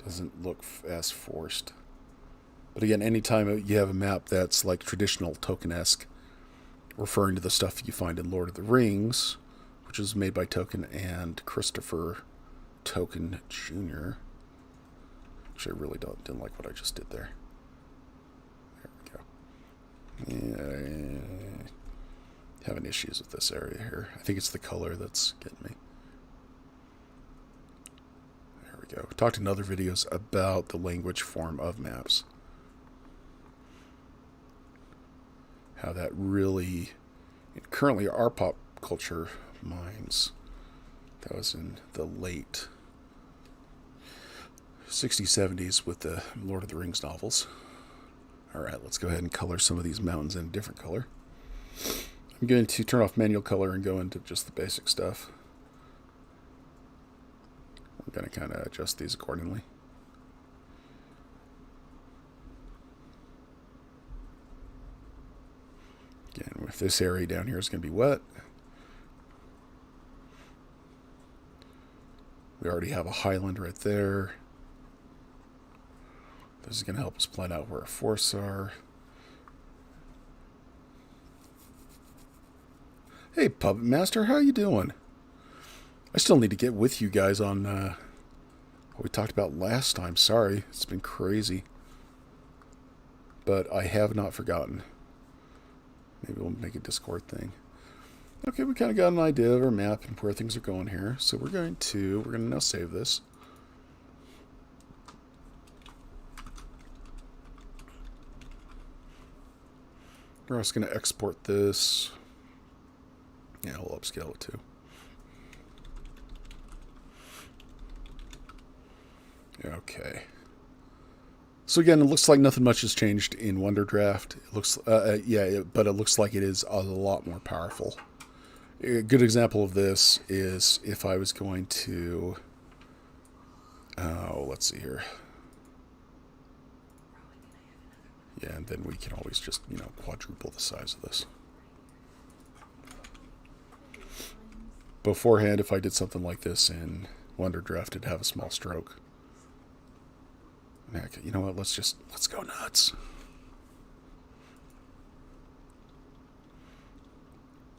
[SPEAKER 1] Doesn't look as forced. But again, anytime you have a map that's like traditional Tolkien-esque, referring to the stuff you find in Lord of the Rings, which is made by Tolkien and Christopher Tolkien Jr. Actually, I really didn't like what I just did there. There we go. Yeah, having issues with this area here. I think it's the color that's getting me. There we go. We talked in other videos about the language form of maps. How that really, currently our pop culture minds, that was in the late 60s, 70s with the Lord of the Rings novels. Alright, let's go ahead and color some of these mountains in a different color. I'm going to turn off manual color and go into just the basic stuff. I'm going to kind of adjust these accordingly. Again, if this area down here is going to be wet, we already have a highland right there. This is going to help us plan out where our forests are. Hey, Puppet Master, how you doing? I still need to get with you guys on what we talked about last time. Sorry, it's been crazy. But I have not forgotten. Maybe we'll make a Discord thing. Okay, we kind of got an idea of our map and where things are going here. So we're going to now save this. We're also going to export this. Yeah, we'll upscale it too. Okay. So again, it looks like nothing much has changed in Wonderdraft. It looks, but it looks like it is a lot more powerful. A good example of this is if I was going to, let's see here. Yeah, and then we can always just, quadruple the size of this. Beforehand, if I did something like this in Wonderdraft, it'd have a small stroke. You know what? Let's go nuts.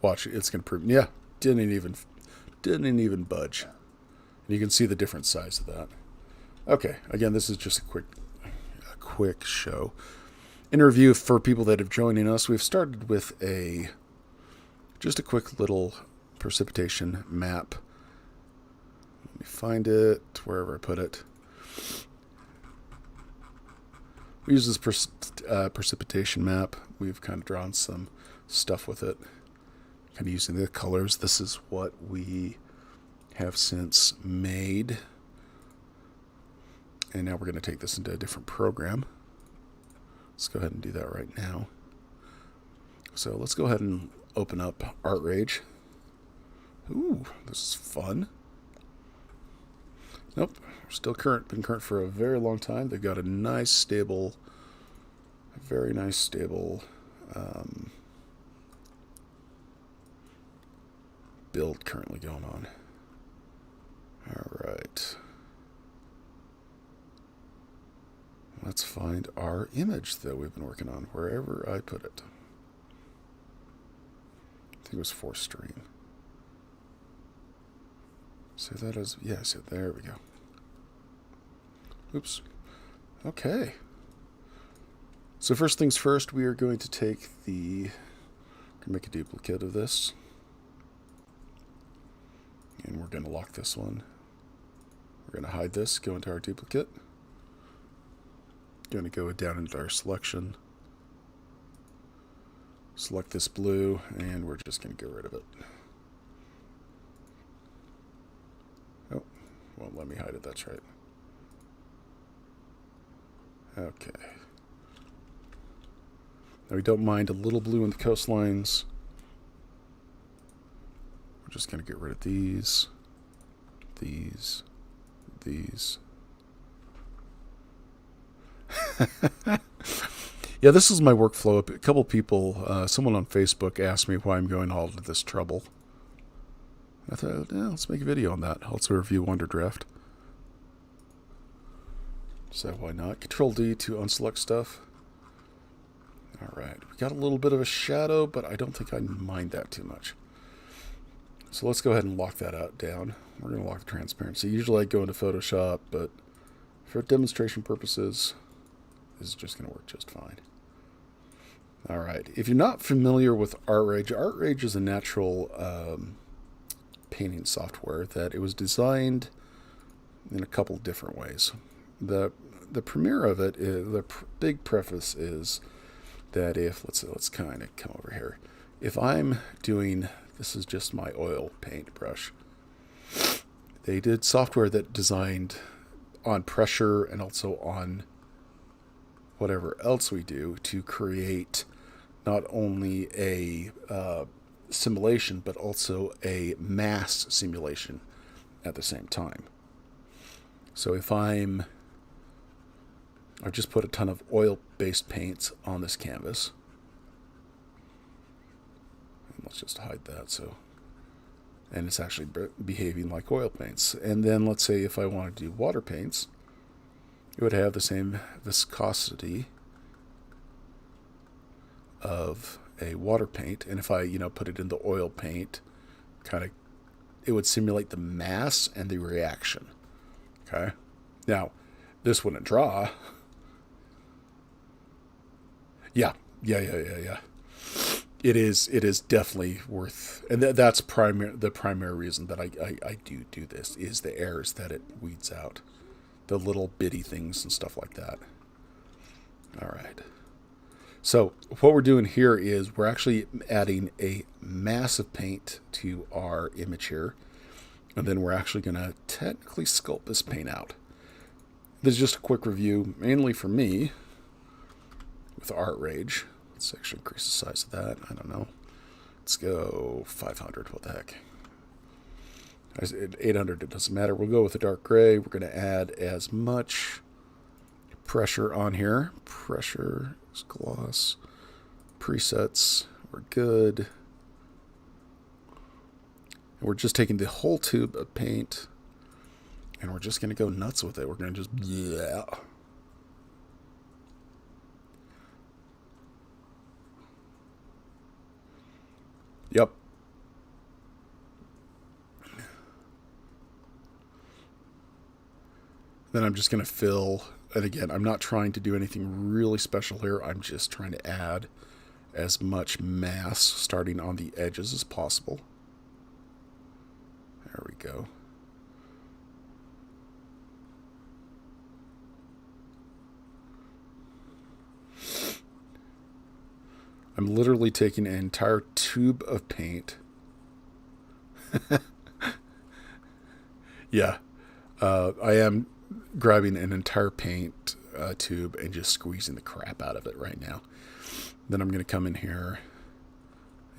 [SPEAKER 1] Watch, it's gonna prove. Yeah, didn't even budge. And you can see the different size of that. Okay, again, this is just a quick show. In review for people that have joining us, we've started with just a quick little precipitation map. Let me find it wherever I put it. We use this precipitation map. We've kind of drawn some stuff with it, kind of using the colors. This is what we have since made. And now we're going to take this into a different program. Let's go ahead and do that right now. So let's go ahead and open up ArtRage. Ooh, this is fun. Nope, we're still current. Been current for a very long time. They've got a nice, stable, very nice, stable build currently going on. All right. Let's find our image that we've been working on, wherever I put it. I think it was 4th stream. So that is, yeah, so there we go. Oops. Okay. So first things first, we are going to take make a duplicate of this. And we're going to lock this one. We're going to hide this, go into our duplicate. Going to go down into our selection. Select this blue, and we're just going to get rid of it. Oh, won't let me hide it, that's right. Okay. Now we don't mind a little blue in the coastlines. We're just going to get rid of these. Yeah, this is my workflow. A couple people, someone on Facebook asked me why I'm going all to this trouble. I thought, yeah, let's make a video on that. Also review Wonderdraft. So why not? Control D to unselect stuff. Alright, we got a little bit of a shadow, but I don't think I mind that too much. So let's go ahead and lock that out down. We're going to lock the transparency. Usually I go into Photoshop, but for demonstration purposes, this is just going to work just fine. Alright, if you're not familiar with ArtRage, ArtRage is a natural painting software that it was designed in a couple different ways. The premiere of it, big preface is that if, let's kind of come over here. If I'm doing, this is just my oil paint brush. They did software that designed on pressure and also on whatever else we do to create not only a simulation, but also a mass simulation at the same time. So if I just put a ton of oil-based paints on this canvas. And let's just hide that. And it's actually behaving like oil paints. And then let's say if I want to do water paints, it would have the same viscosity of a water paint. And if I, put it in the oil paint, it would simulate the mass and the reaction. Okay. Now, this wouldn't draw. Yeah. It is definitely worth, and that's the primary reason that I do this is the errors that it weeds out, the little bitty things and stuff like that. All right. So what we're doing here is we're actually adding a mass of paint to our image here, and then we're actually going to technically sculpt this paint out. This is just a quick review, mainly for me, with ArtRage. Let's actually increase the size of that. I don't know. Let's go 500. What the heck? 800, it doesn't matter. We'll go with the dark gray. We're going to add as much pressure on here. Pressure, gloss, presets. We're good. And we're just taking the whole tube of paint, and we're just going to go nuts with it. We're going to just, yeah. Yep. Then I'm just going to fill, and again, I'm not trying to do anything really special here. I'm just trying to add as much mass starting on the edges as possible. go. I'm literally taking an entire tube of paint. Yeah, I am grabbing an entire paint tube and just squeezing the crap out of it right now. Then I'm going to come in here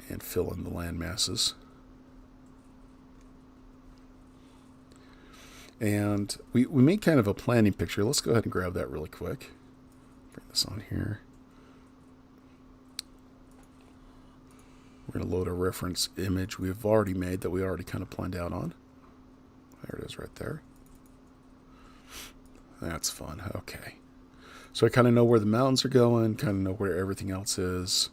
[SPEAKER 1] and fill in the land masses. And we made kind of a planning picture. Let's go ahead and grab that really quick. Bring this on here. We're going to load a reference image we've already made that we already kind of planned out on. There it is right there. That's fun. Okay. So I kind of know where the mountains are going, kind of know where everything else is.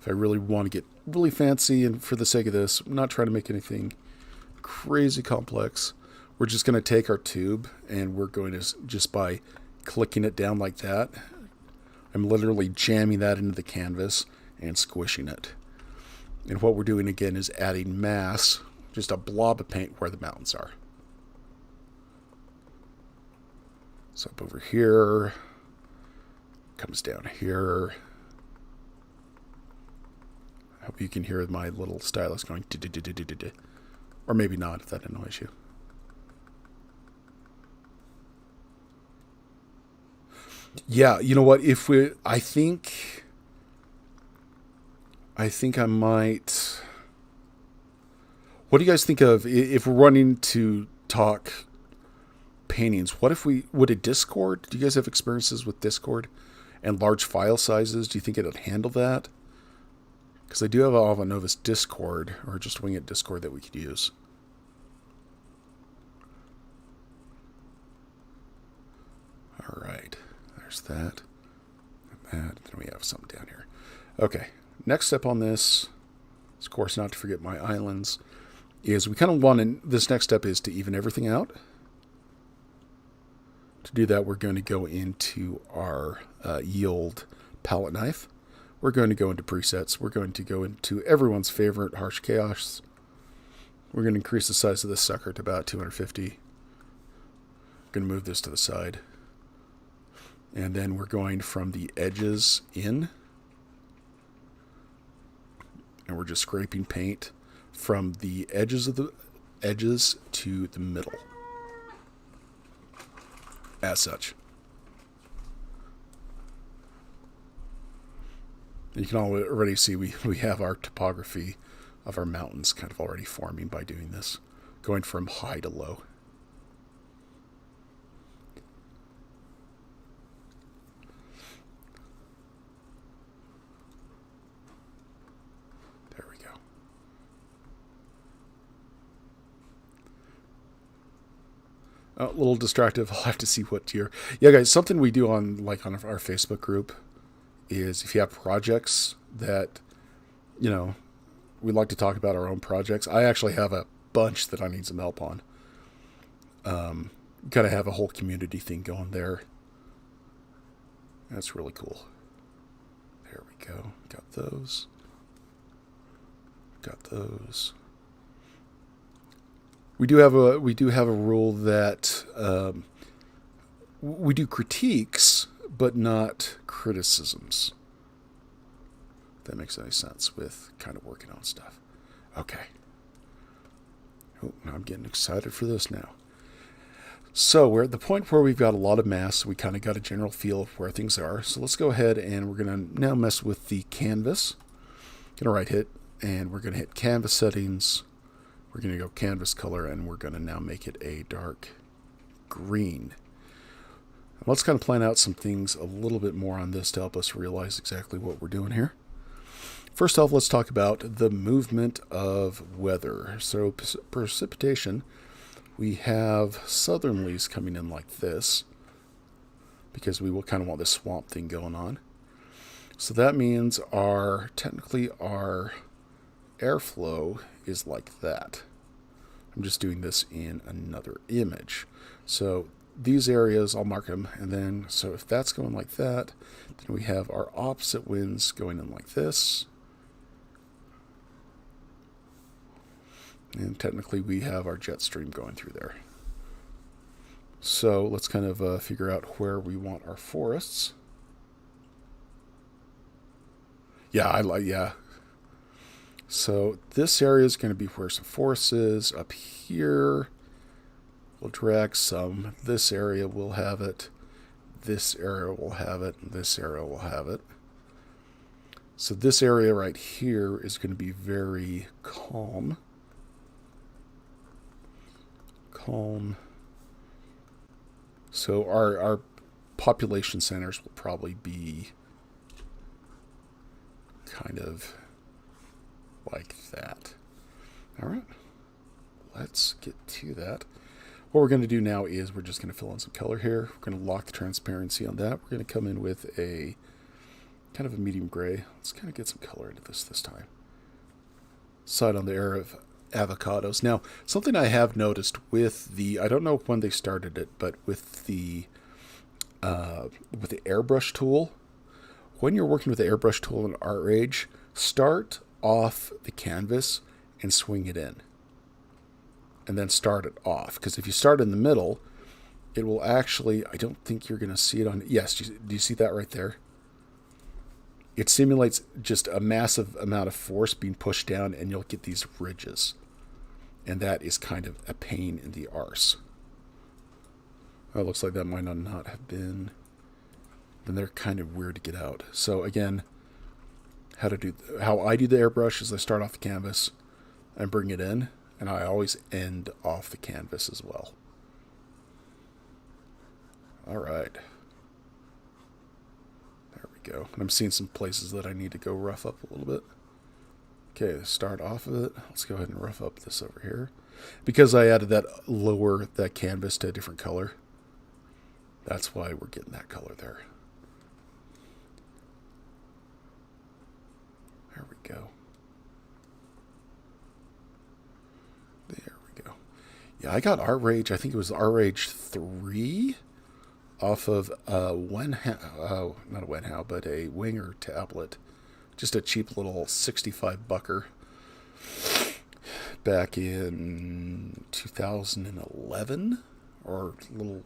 [SPEAKER 1] If I really want to get really fancy, and for the sake of this, I'm not trying to make anything crazy complex. We're just going to take our tube and we're going to, just by clicking it down like that, I'm literally jamming that into the canvas and squishing it. And what we're doing again is adding mass, just a blob of paint where the mountains are. So up over here, comes down here. I hope you can hear my little stylus going, or maybe not if that annoys you. Yeah, you know what? I think I might. What do you guys think of if we're running to talk paintings? What if would a Discord? Do you guys have experiences with Discord and large file sizes? Do you think it would handle that? Because I do have a Novus Discord, or just Wing It Discord, that we could use. All right, there's that. And that. Then we have something down here. Okay, next step on this, of course, not to forget my islands, is we kind of want to, this next step is to even everything out. To do that, we're going to go into our yield palette knife. We're going to go into presets. We're going to go into everyone's favorite harsh chaos. We're going to increase the size of this sucker to about 250. We're going to move this to the side. And then we're going from the edges in. And we're just scraping paint from the edges to the middle. As such. You can already see we have our topography of our mountains kind of already forming by doing this, going from high to low. There we go. A little distractive. I'll have to see what year. Yeah, guys, something we do on our Facebook group is if you have projects that, we like to talk about our own projects. I actually have a bunch that I need some help on. Gotta have a whole community thing going there. That's really cool. There we go. Got those. Got those. We do have a rule that we do critiques, but not criticisms. If that makes any sense with kind of working on stuff. Okay. Oh, now I'm getting excited for this now. So we're at the point where we've got a lot of mass. We kind of got a general feel of where things are. So let's go ahead and we're going to now mess with the canvas. Going to right hit, and we're going to hit canvas settings. We're going to go canvas color, and we're going to now make it a dark green. Let's kind of plan out some things a little bit more on this to help us realize exactly what we're doing here. First off, let's talk about the movement of weather. So precipitation, we have southerlies coming in like this because we will kind of want this swamp thing going on. So that means technically our airflow is like that. I'm just doing this in another image. So these areas, I'll mark them, and then, so if that's going like that, then we have our opposite winds going in like this. And technically we have our jet stream going through there. So let's kind of figure out where we want our forests. Yeah. So this area is going to be where some forest is. Up here, we'll drag some. This area will have it. This area will have it. And this area will have it. So this area right here is going to be very calm. So our population centers will probably be kind of like that. All right, let's get to that. What we're going to do now is we're just going to fill in some color here. We're going to lock the transparency on that. We're going to come in with a kind of a medium gray. Let's kind of get some color into this time. Side on the air of avocados. Now, something I have noticed with the, I don't know when they started it, but with the airbrush tool, when you're working with the airbrush tool in ArtRage, start off the canvas and swing it in. And then start it off. Because if you start in the middle, it will actually, I don't think you're going to see it on, yes, do you see that right there? It simulates just a massive amount of force being pushed down, and you'll get these ridges. And that is kind of a pain in the arse. Oh, it looks like that might not have been. Then they're kind of weird to get out. So again, how I do the airbrush is I start off the canvas and bring it in, and I always end off the canvas as well. All right. There we go. And I'm seeing some places that I need to go rough up a little bit. Okay, start off of it. Let's go ahead and rough up this over here. Because I added that canvas to a different color. That's why we're getting that color there. There we go. There we go. Yeah, I got ArtRage. I think it was ArtRage 3 off of not a Wenhow, but a Winger tablet. Just a cheap little 65 bucker back in 2011, or a little,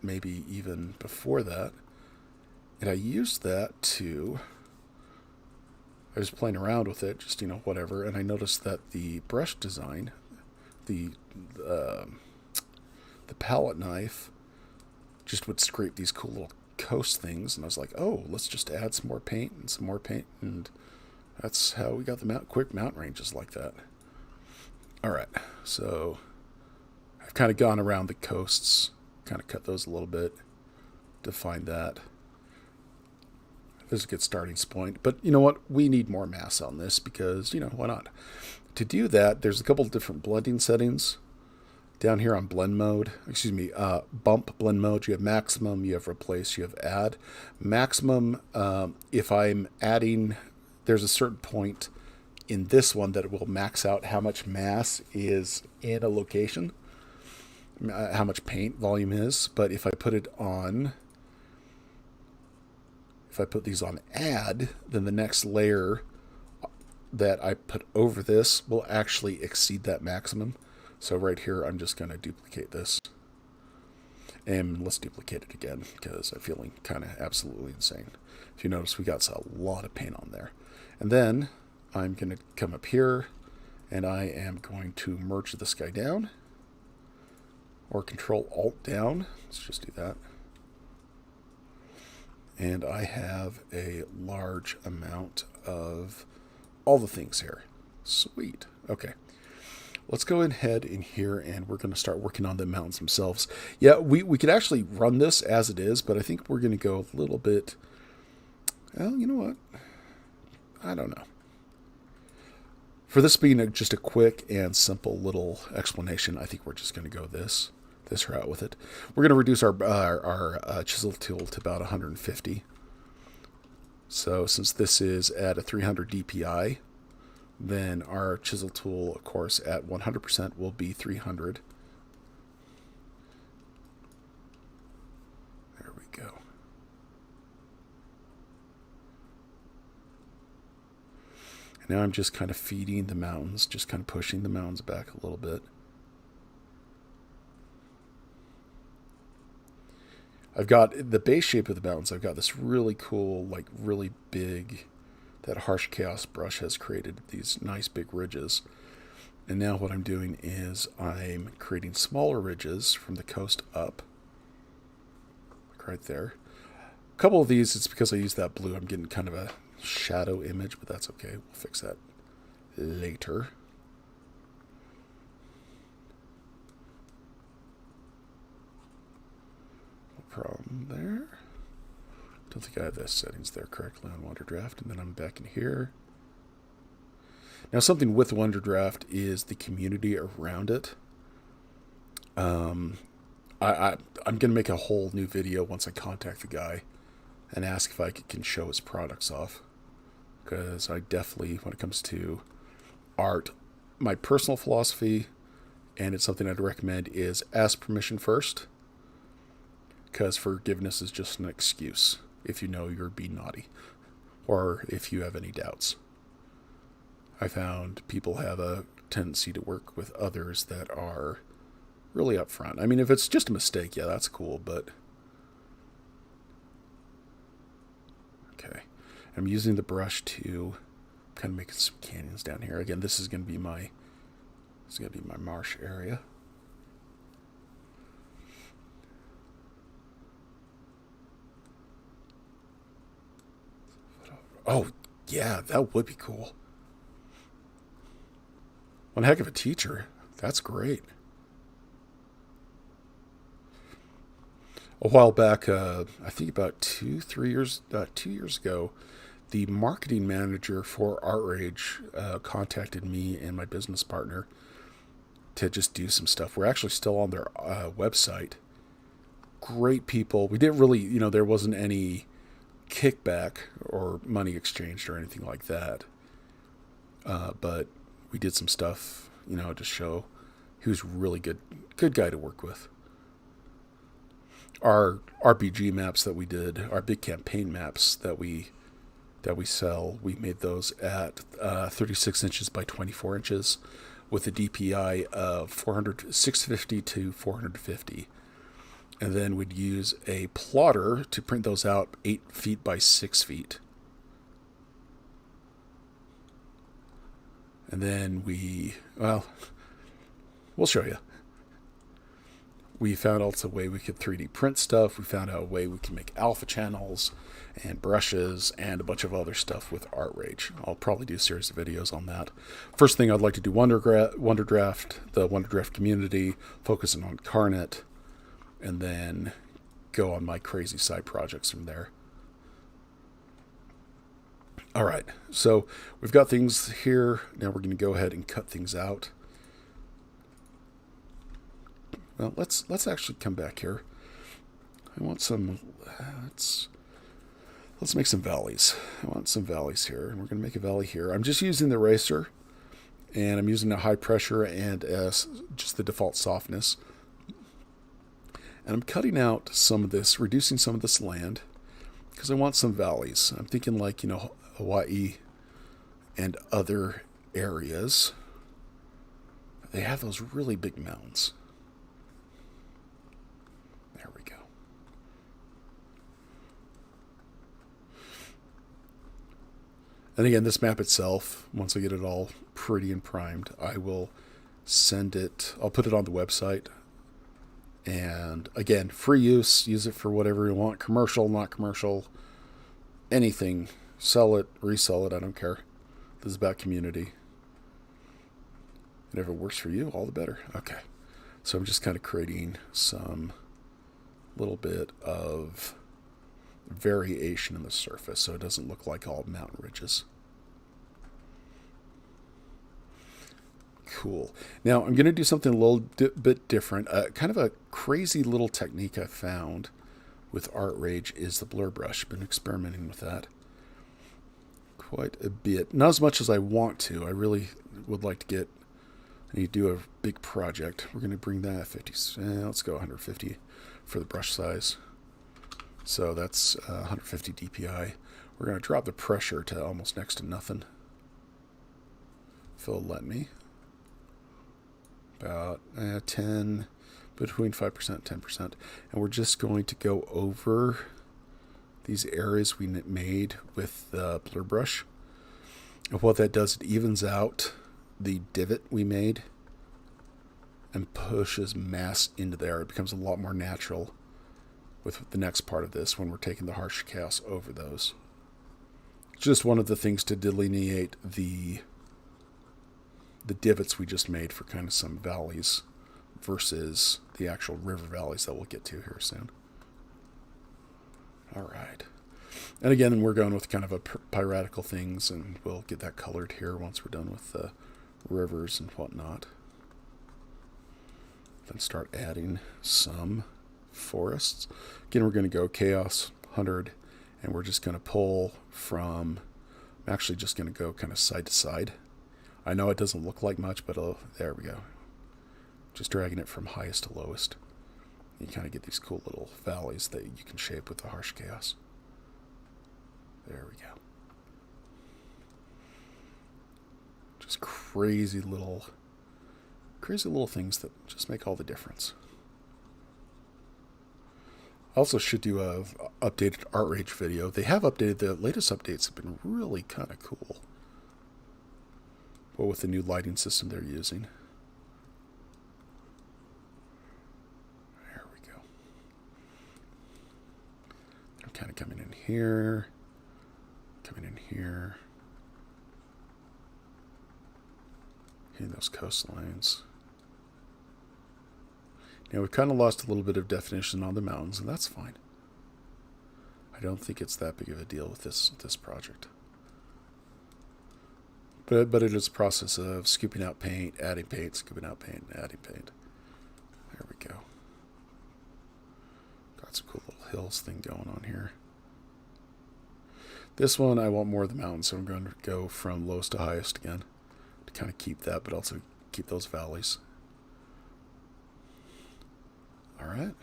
[SPEAKER 1] maybe even before that. And I used that to, I was playing around with it, just, whatever, and I noticed that the brush design, the palette knife, just would scrape these cool little coast things, and I was like, oh, let's just add some more paint, and that's how we got the quick mount ranges like that. All right, so I've kind of gone around the coasts, kind of cut those a little bit, define that. This is a good starting point, but you know what? We need more mass on this because, why not? To do that, there's a couple of different blending settings. Down here on blend mode, bump blend mode, you have maximum, you have replace, you have add. Maximum, if I'm adding, there's a certain point in this one that it will max out how much mass is in a location, how much paint volume is. But if I put these on add, then the next layer that I put over this will actually exceed that maximum. So right here, I'm just going to duplicate this. And let's duplicate it again because I'm feeling kind of absolutely insane. If you notice, we got a lot of paint on there. And then I'm going to come up here and I am going to merge this guy down. Or Control-Alt down. Let's just do that. And I have a large amount of all the things here. Sweet. Okay. Let's go ahead in here and we're going to start working on the mountains themselves. Yeah, we could actually run this as it is, but I think we're going to go a little bit, well, you know what? I don't know. For this being just a quick and simple little explanation, I think we're just going to go this route with it. We're going to reduce our chisel tool to about 150. So since this is at a 300 DPI, then our chisel tool, of course, at 100% will be 300. There we go. And now I'm just kind of feeding the mountains, just kind of pushing the mountains back a little bit. I've got the base shape of the mountains. I've got this really cool, like really big, that harsh chaos brush has created these nice big ridges. And now what I'm doing is I'm creating smaller ridges from the coast up. Like right there. A couple of these, it's because I used that blue. I'm getting kind of a shadow image, but that's okay. We'll fix that later. Problem there. Don't think I have the settings there correctly on Wonderdraft. And then I'm back in here. Now, something with Wonderdraft is the community around it. I'm going to make a whole new video once I contact the guy and ask if I can show his products off. Because I definitely, when it comes to art, my personal philosophy, and it's something I'd recommend, is ask permission first. Because forgiveness is just an excuse if you know you're being naughty or if you have any doubts. I found people have a tendency to work with others that are really upfront. I mean, if it's just a mistake, yeah, that's cool, but... Okay. I'm using the brush to kind of make some canyons down here. Again, this is going to be my marsh area. Oh, yeah, that would be cool. One heck of a teacher. That's great. A while back, I think about 2 years ago, the marketing manager for ArtRage contacted me and my business partner to just do some stuff. We're actually still on their website. Great people. We didn't really, there wasn't any kickback or money exchanged or anything like that. But we did some stuff, to show he was really good guy to work with. Our RPG maps that we did, our big campaign maps that we sell, we made those at 36 inches by 24 inches with a DPI of 650 to 450. And then we'd use a plotter to print those out 8 feet by 6 feet. And then we'll show you. We found out a way we could 3D print stuff. We found out a way we can make alpha channels and brushes and a bunch of other stuff with ArtRage. I'll probably do a series of videos on that. First thing, I'd like to do Wonderdraft, the Wonderdraft community, focusing on Carnet, and then go on my crazy side projects from there. All right, so we've got things here. Now we're going to go ahead and cut things out. Well, let's actually come back here. I want some. Let's make some valleys. I want some valleys here, and we're going to make a valley here. I'm just using the eraser, and I'm using a high pressure and just the default softness. And I'm cutting out some of this, reducing some of this land, because I want some valleys. I'm thinking like, Hawaii and other areas. They have those really big mountains. There we go. And again, this map itself, once I get it all pretty and primed, I will send it, I'll put it on the website. And again, free use it for whatever you want. Commercial, not commercial, anything. Sell it, resell it, I don't care. This is about community. And if it works for you, all the better. Okay. So I'm just kind of creating some little bit of variation in the surface so it doesn't look like all mountain ridges. Cool. Now I'm going to do something a little bit different. Kind of a crazy little technique I found with ArtRage is the blur brush. Been experimenting with that quite a bit. Not as much as I want to. I really would like to get, I need to do a big project. We're going to bring that 50, let's go 150 for the brush size. So that's 150 DPI. We're going to drop the pressure to almost next to nothing. if it'll let me. About 10, between 5% and 10%. And we're just going to go over these areas we made with the blur brush. And what that does, it evens out the divot we made and pushes mass into there. It becomes a lot more natural with the next part of this when we're taking the harsh chaos over those. Just one of the things to delineate the divots we just made for kind of some valleys versus the actual river valleys that we'll get to here soon. All right. And again, we're going with kind of a piratical things, and we'll get that colored here once we're done with the rivers and whatnot. Then start adding some forests. Again, we're going to go chaos 100, and we're just going to pull from, I'm actually just going to go kind of side to side. I know it doesn't look like much, but there we go. Just dragging it from highest to lowest. You kind of get these cool little valleys that you can shape with the harsh chaos. There we go. Just crazy little things that just make all the difference. I also should do a updated ArtRage video. They have updated, the latest updates have been really kind of cool. Well, with the new lighting system they're using. There we go. I'm kind of coming in here. Coming in here. Hitting those coastlines. Now we've kind of lost a little bit of definition on the mountains, and that's fine. I don't think it's that big of a deal with this project. But it is a process of scooping out paint, adding paint, scooping out paint, adding paint. There we go. Got some cool little hills thing going on here. This one, I want more of the mountains, so I'm going to go from lowest to highest again to kind of keep that, but also keep those valleys. All right.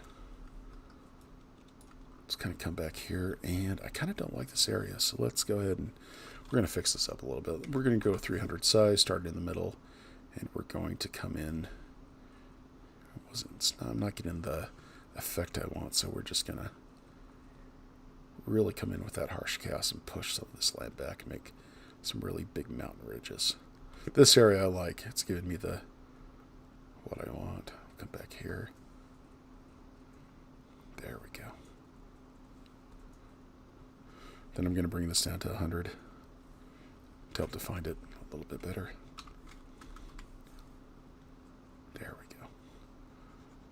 [SPEAKER 1] Let's kind of come back here, and I kind of don't like this area, so let's go ahead and we're going to fix this up a little bit. We're going to go with 300 size, starting in the middle, and we're going to come in. I'm not getting the effect I want, so we're just going to really come in with that harsh chaos and push some of this land back and make some really big mountain ridges. This area I like. It's giving me what I want. I'll come back here. There we go. Then I'm going to bring this down to 100 to help define it a little bit better. There we go.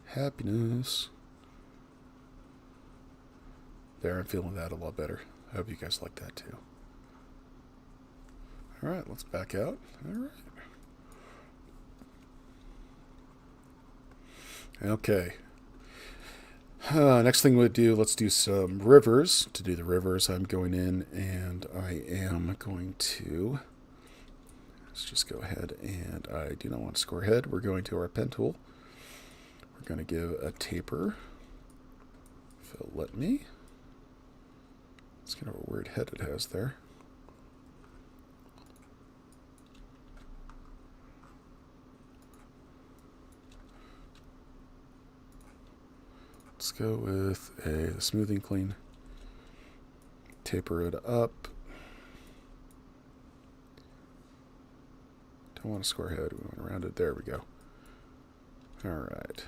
[SPEAKER 1] Happiness. There, I'm feeling that a lot better. I hope you guys like that too. All right, let's back out. All right. Okay. Next thing we'll do, let's do some rivers. To do the rivers, I'm going in and I am going to, let's just go ahead, and I do not want to square head. We're going to our pen tool. We're going to give a taper, if it'll let me. It's kind of a weird head it has there. Let's go with a smoothing clean. Taper it up. Don't want a square head. We want to round it. There we go. All right.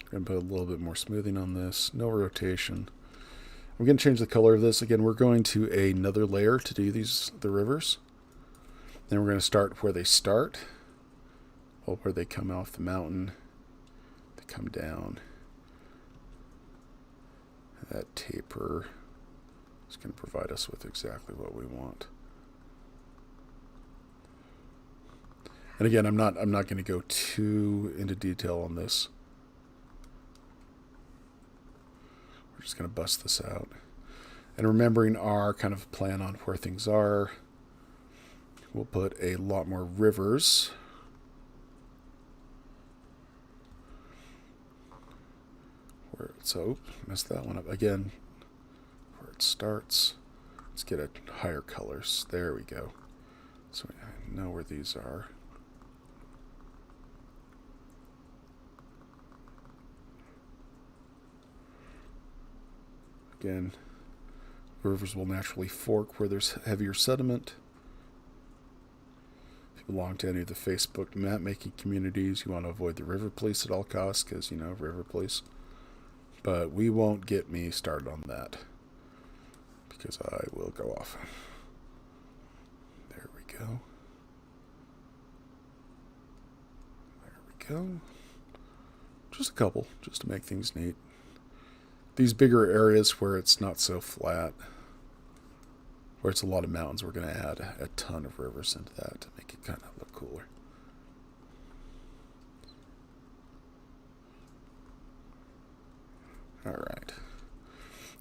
[SPEAKER 1] We're going to put a little bit more smoothing on this. No rotation. I'm going to change the color of this. Again, we're going to another layer to do the rivers. Then we're going to start where they start. Well, where they come off the mountain. They come down. That taper is going to provide us with exactly what we want. And again, I'm not going to go too into detail on this. We're just going to bust this out. And remembering our kind of plan on where things are, we'll put a lot more rivers. So, messed that one up. Again, where it starts. Let's get a higher colors. There we go. So I know where these are. Again, rivers will naturally fork where there's heavier sediment. If you belong to any of the Facebook map making communities, you want to avoid the river police at all costs because, you know, river police. But we won't get me started on that because I will go off. There we go. There we go. Just a couple, just to make things neat. These bigger areas where it's not so flat, where it's a lot of mountains, we're going to add a ton of rivers into that to make it kind of look cooler. All right.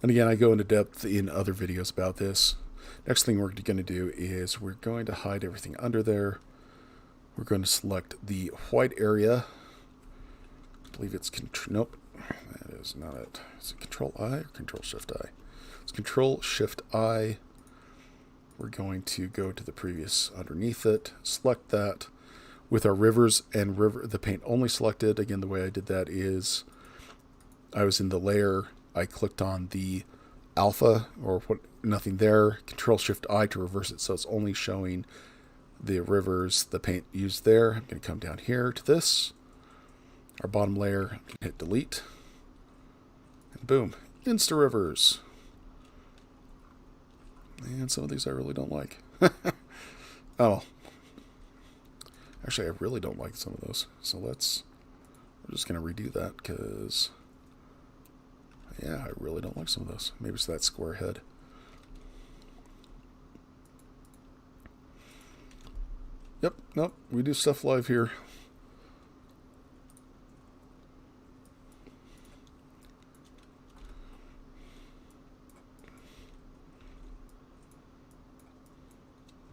[SPEAKER 1] And again, I go into depth in other videos about this. Next thing we're going to do is we're going to hide everything under there. We're going to select the white area. I believe it's nope, that is not it. Is it Control I or Control Shift I? It's Control Shift I. We're going to go to the previous underneath it, select that with our rivers and the paint only selected. Again, the way I did that is I was in the layer, I clicked on the alpha or what, nothing there, Control Shift I to reverse it so it's only showing the rivers, the paint used there. I'm going to come down here to this, our bottom layer, hit delete, and boom, Insta Rivers. And some of these I really don't like. Oh, actually I really don't like some of those. So we're just going to redo that because, yeah, I really don't like some of those. Maybe it's that square head. Yep, nope, we do stuff live here.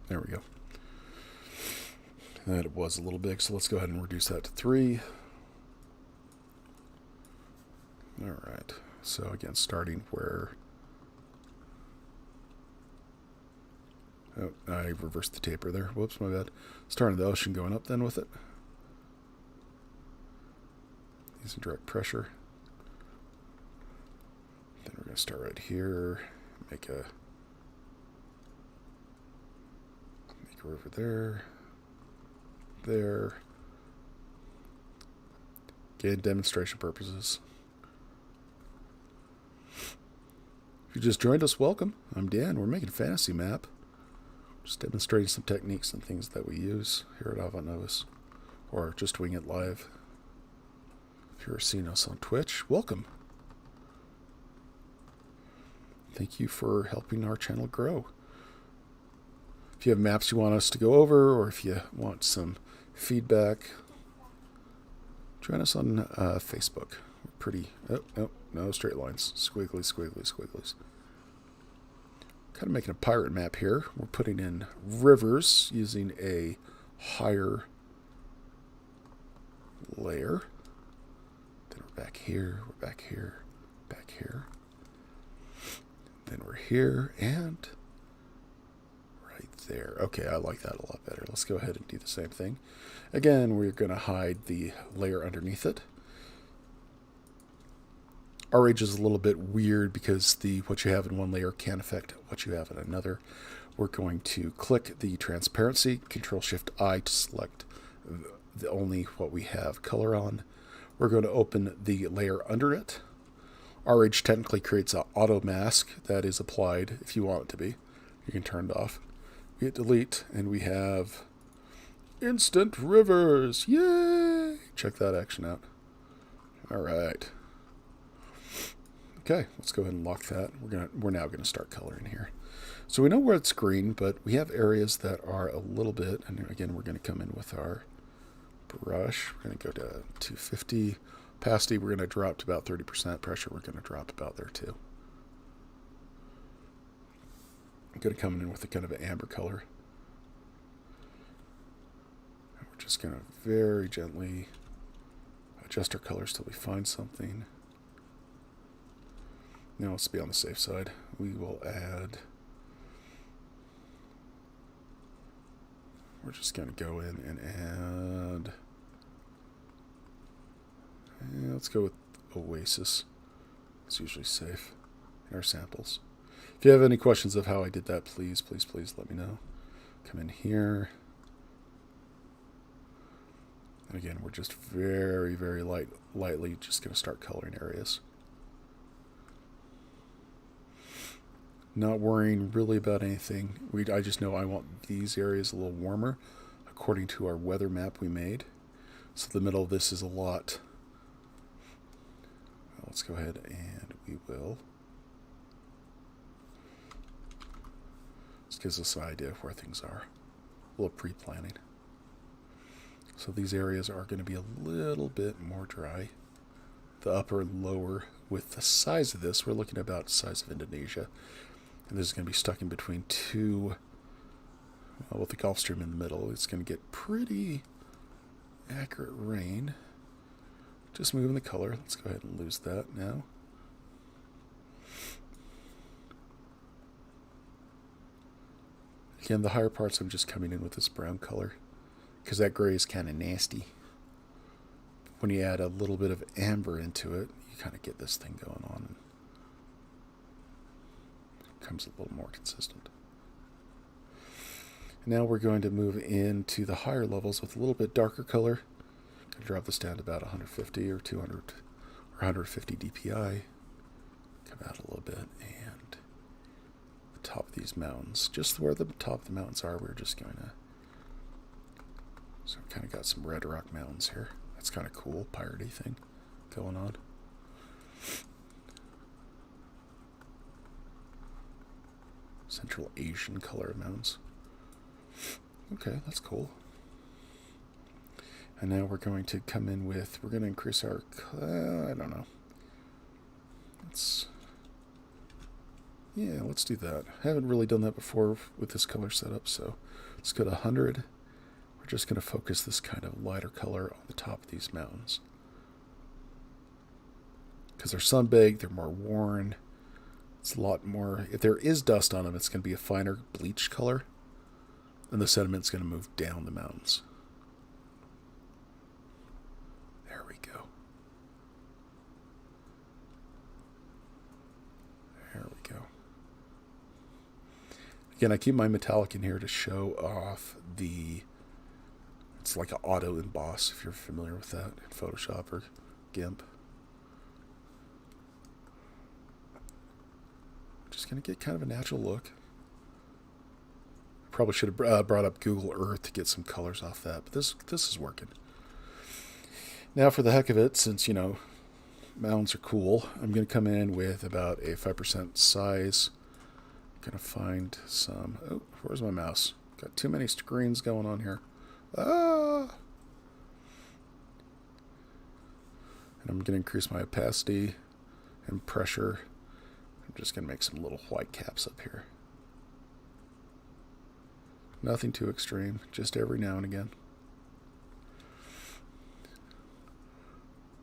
[SPEAKER 1] There we go. That was a little big, so let's go ahead and reduce that to 3. All right. So again, starting where... Oh, I reversed the taper there. Whoops, my bad. Starting the ocean, going up then with it. Using direct pressure. Then we're going to start right here. Make a river there. There. Again, demonstration purposes. If you just joined us, welcome. I'm Dan. We're making a fantasy map. Just demonstrating some techniques and things that we use here at Avant Novus, or just wing it live. If you're seeing us on Twitch, welcome. Thank you for helping our channel grow. If you have maps you want us to go over, or if you want some feedback, join us on Facebook. We're pretty... Oh, no straight lines. Squiggly, squiggly, squigglies. Kind of making a pirate map here. We're putting in rivers using a higher layer. Then we're back here, we're back here, back here. Then we're here and right there. Okay, I like that a lot better. Let's go ahead and do the same thing. Again, we're going to hide the layer underneath it. ArtRage is a little bit weird because what you have in one layer can affect what you have in another. We're going to click the transparency, Control Shift I to select only what we have color on. We're going to open the layer under it. ArtRage technically creates an auto mask that is applied if you want it to be. You can turn it off. We hit delete and we have instant rivers. Yay! Check that action out. All right. Okay, let's go ahead and lock that. We're now gonna start coloring here. So we know where it's green, but we have areas that are a little bit, and again, we're gonna come in with our brush. We're gonna go to 250. Opacity, we're gonna drop to about 30%. Pressure, we're gonna drop about there too. I'm gonna come in with a kind of an amber color. And we're just gonna very gently adjust our colors till we find something. Now let's be on the safe side. We will add we're just going to go in and add... Yeah, let's go with Oasis. It's usually safe in our samples. If you have any questions of how I did that, please let me know. Come in here. And again, we're just very lightly just going to start coloring areas. Not worrying really about anything. I just know I want these areas a little warmer according to our weather map we made. So the middle of this is a lot. Well, let's go ahead and we will. This gives us an idea of where things are. A little pre-planning. So these areas are going to be a little bit more dry. The upper and lower, with the size of this, we're looking at about the size of Indonesia. And this is going to be stuck in between two, well, with the Gulf Stream in the middle. It's going to get pretty accurate rain. Just moving the color. Let's go ahead and lose that now. Again, the higher parts I'm just coming in with this brown color because that gray is kind of nasty. When you add a little bit of amber into it, you kind of get this thing going on. And it becomes a little more consistent. Now we're going to move into the higher levels with a little bit darker color. I'm going to drop this down to about 150 or 200 or 150 DPI. Come out a little bit, and the top of these mountains, just where the top of the mountains are, we're just going to. So we kind of got some red rock mountains here. That's kind of cool, piratey thing going on. Central Asian color of mountains. Okay, that's cool. And now we're going to come in with, we're going to increase our, I don't know. Let's do that. I haven't really done that before with this color setup, so let's go to 100. We're just going to focus this kind of lighter color on the top of these mountains. Because they're sun-baked, they're more worn. It's a lot more, if there is dust on them, it's going to be a finer bleach color. And the sediment's going to move down the mountains. There we go. There we go. Again, I keep my metallic in here to show off the, it's like an auto emboss, if you're familiar with that in Photoshop or GIMP. Just going to get kind of a natural look. Probably should have brought up Google Earth to get some colors off that, but this is working. Now for the heck of it, since, you know, mountains are cool, I'm going to come in with about a 5% size. I'm going to find some, oh, where's my mouse? Got too many screens going on here. Ah! And I'm going to increase my opacity and pressure. I'm just going to make some little white caps up here. Nothing too extreme, just every now and again.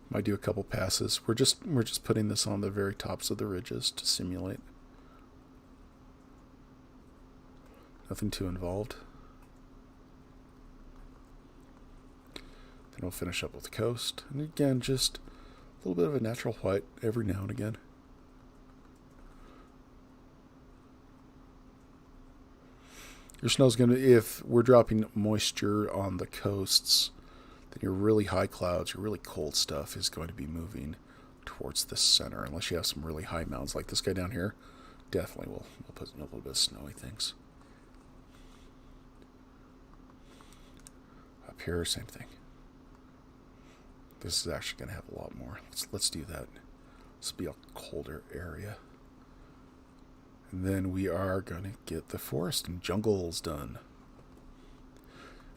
[SPEAKER 1] Might do a couple passes. We're just putting this on the very tops of the ridges to simulate. Nothing too involved. Then we'll finish up with the coast. And again, just a little bit of a natural white every now and again. Your snow's going to, if we're dropping moisture on the coasts, then your really high clouds, your really cold stuff is going to be moving towards the center. Unless you have some really high mountains like this guy down here, definitely we'll put in a little bit of snowy things. Up here, same thing. This is actually going to have a lot more. Let's do that. This will be a colder area. And then we are going to get the forest and jungles done.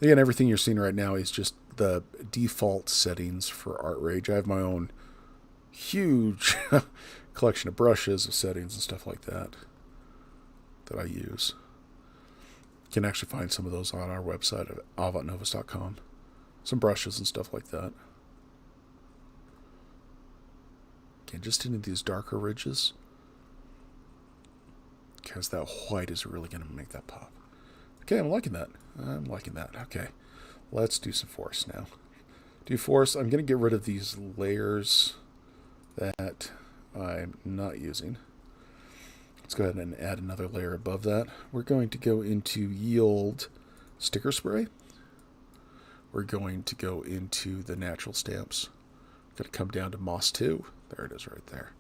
[SPEAKER 1] Again, everything you're seeing right now is just the default settings for ArtRage. I have my own huge collection of brushes, of settings, and stuff like that I use. You can actually find some of those on our website at avantnovus.com. Some brushes and stuff like that. Again, just into these darker ridges, because that white is really going to make that pop. Okay, I'm liking that. I'm liking that. Okay, let's do some forest now. Do forest. I'm going to get rid of these layers that I'm not using. Let's go ahead and add another layer above that. We're going to go into yield sticker spray. We're going to go into the natural stamps. Going to come down to moss 2. There it is right there.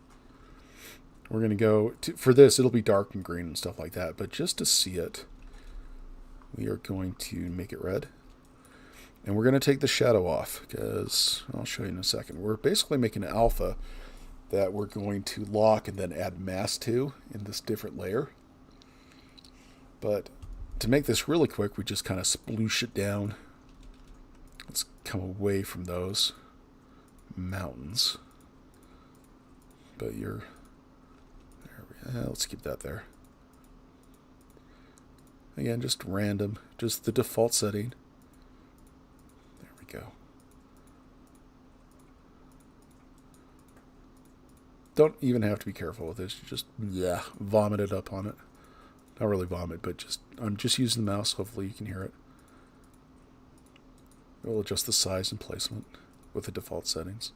[SPEAKER 1] We're going to go to, for this, it'll be dark and green and stuff like that, but just to see it, we are going to make it red. And we're going to take the shadow off because I'll show you in a second. We're basically making an alpha that we're going to lock and then add mask to in this different layer. But to make this really quick, we just kind of sploosh it down. Let's come away from those mountains. But let's keep that there. Again, just random, just the default setting. There we go. Don't even have to be careful with this. Just, vomit it up on it. Not really vomit, but I'm just using the mouse. Hopefully you can hear it. We'll adjust the size and placement with the default settings.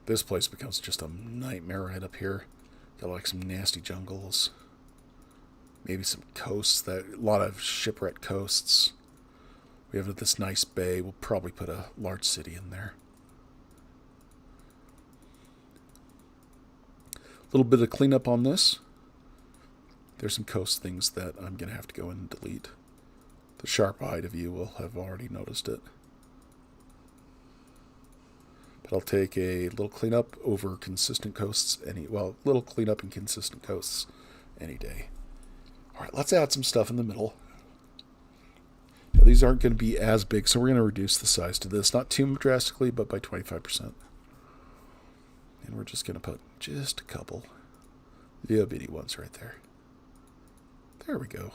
[SPEAKER 1] This place becomes just a nightmare right up here. Got like some nasty jungles. Maybe some coasts, a lot of shipwreck coasts. We have this nice bay. We'll probably put a large city in there. A little bit of cleanup on this. There's some coast things that I'm going to have to go in and delete. The sharp-eyed of you will have already noticed it. But I'll take a little cleanup over consistent coasts little cleanup and consistent coasts any day. All right, let's add some stuff in the middle. Now, these aren't going to be as big, so we're going to reduce the size to this. Not too drastically, but by 25%. And we're just going to put just a couple little bitty ones right there. There we go.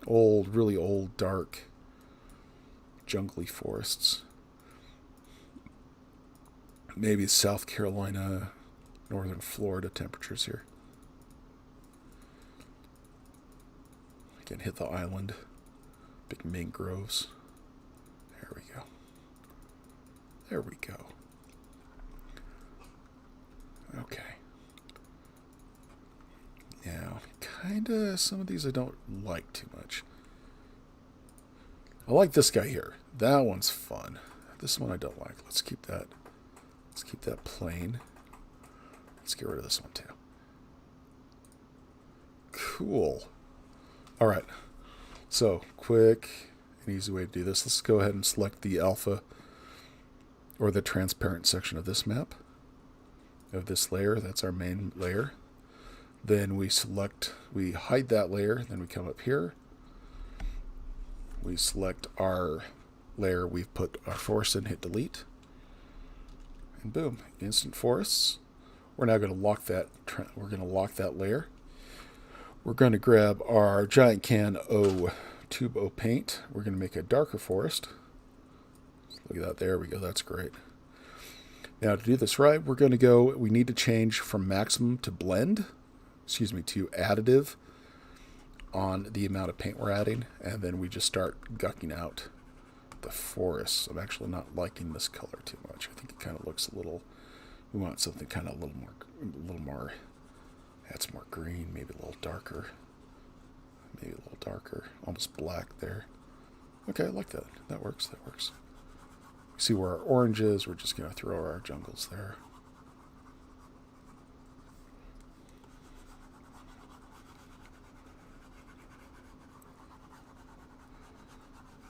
[SPEAKER 1] Really old, dark, jungly forests. Maybe South Carolina, northern Florida temperatures here. Again, hit the island. Big mangroves. There we go. There we go. Okay. Now, some of these I don't like too much. I like this guy here. That one's fun. This one I don't like. Let's keep that. Let's keep that plain. Let's get rid of this one too. Cool. All right. So, quick and easy way to do this. Let's go ahead and select the alpha or the transparent section of this map, of this layer. That's our main layer. Then we hide that layer. Then we come up here. We select our layer we've put our forest in, hit delete. And boom, instant forests. We're now going to lock that. We're going to lock that layer. We're going to grab our giant can tube O paint. We're going to make a darker forest. Look at that. There we go. That's great. Now to do this right, we need to change from maximum to blend. To additive on the amount of paint we're adding, and then we just start gucking out the forest. I'm actually not liking this color too much. I think it kind of looks a little, we want something kind of a little more, that's more green, maybe a little darker, almost black there. Okay, I like that. That works. See where our orange is, we're just going to throw our jungles there.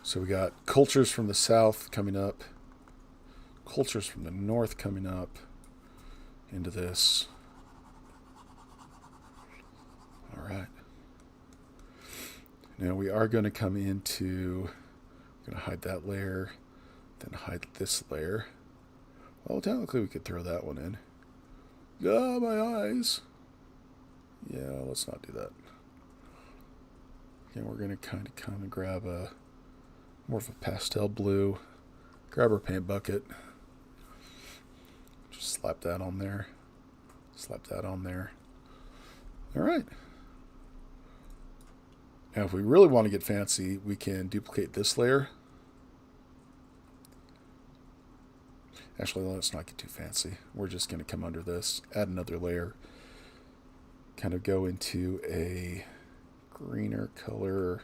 [SPEAKER 1] So we got cultures from the south coming up, cultures from the north coming up into this. All right. Now we are going to come into, going to hide that layer, then hide this layer. Well, technically we could throw that one in. Ah, my eyes. Yeah, let's not do that. Again, we're going to kind of come and grab more of a pastel blue. Grab our paint bucket. Just slap that on there. Slap that on there. All right. Now, if we really want to get fancy, we can duplicate this layer. Actually, let's not get too fancy. We're just going to come under this, add another layer, kind of go into a greener color,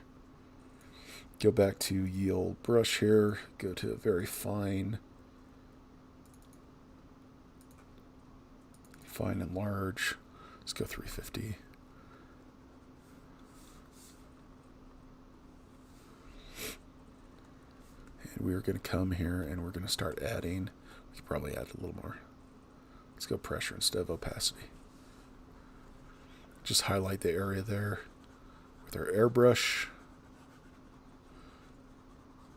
[SPEAKER 1] go back to yield brush here, go to very fine, fine and large. Let's go 350. And we're going to come here and we're going to start adding. We could probably add a little more. Let's go pressure instead of opacity. Just highlight the area there with our airbrush.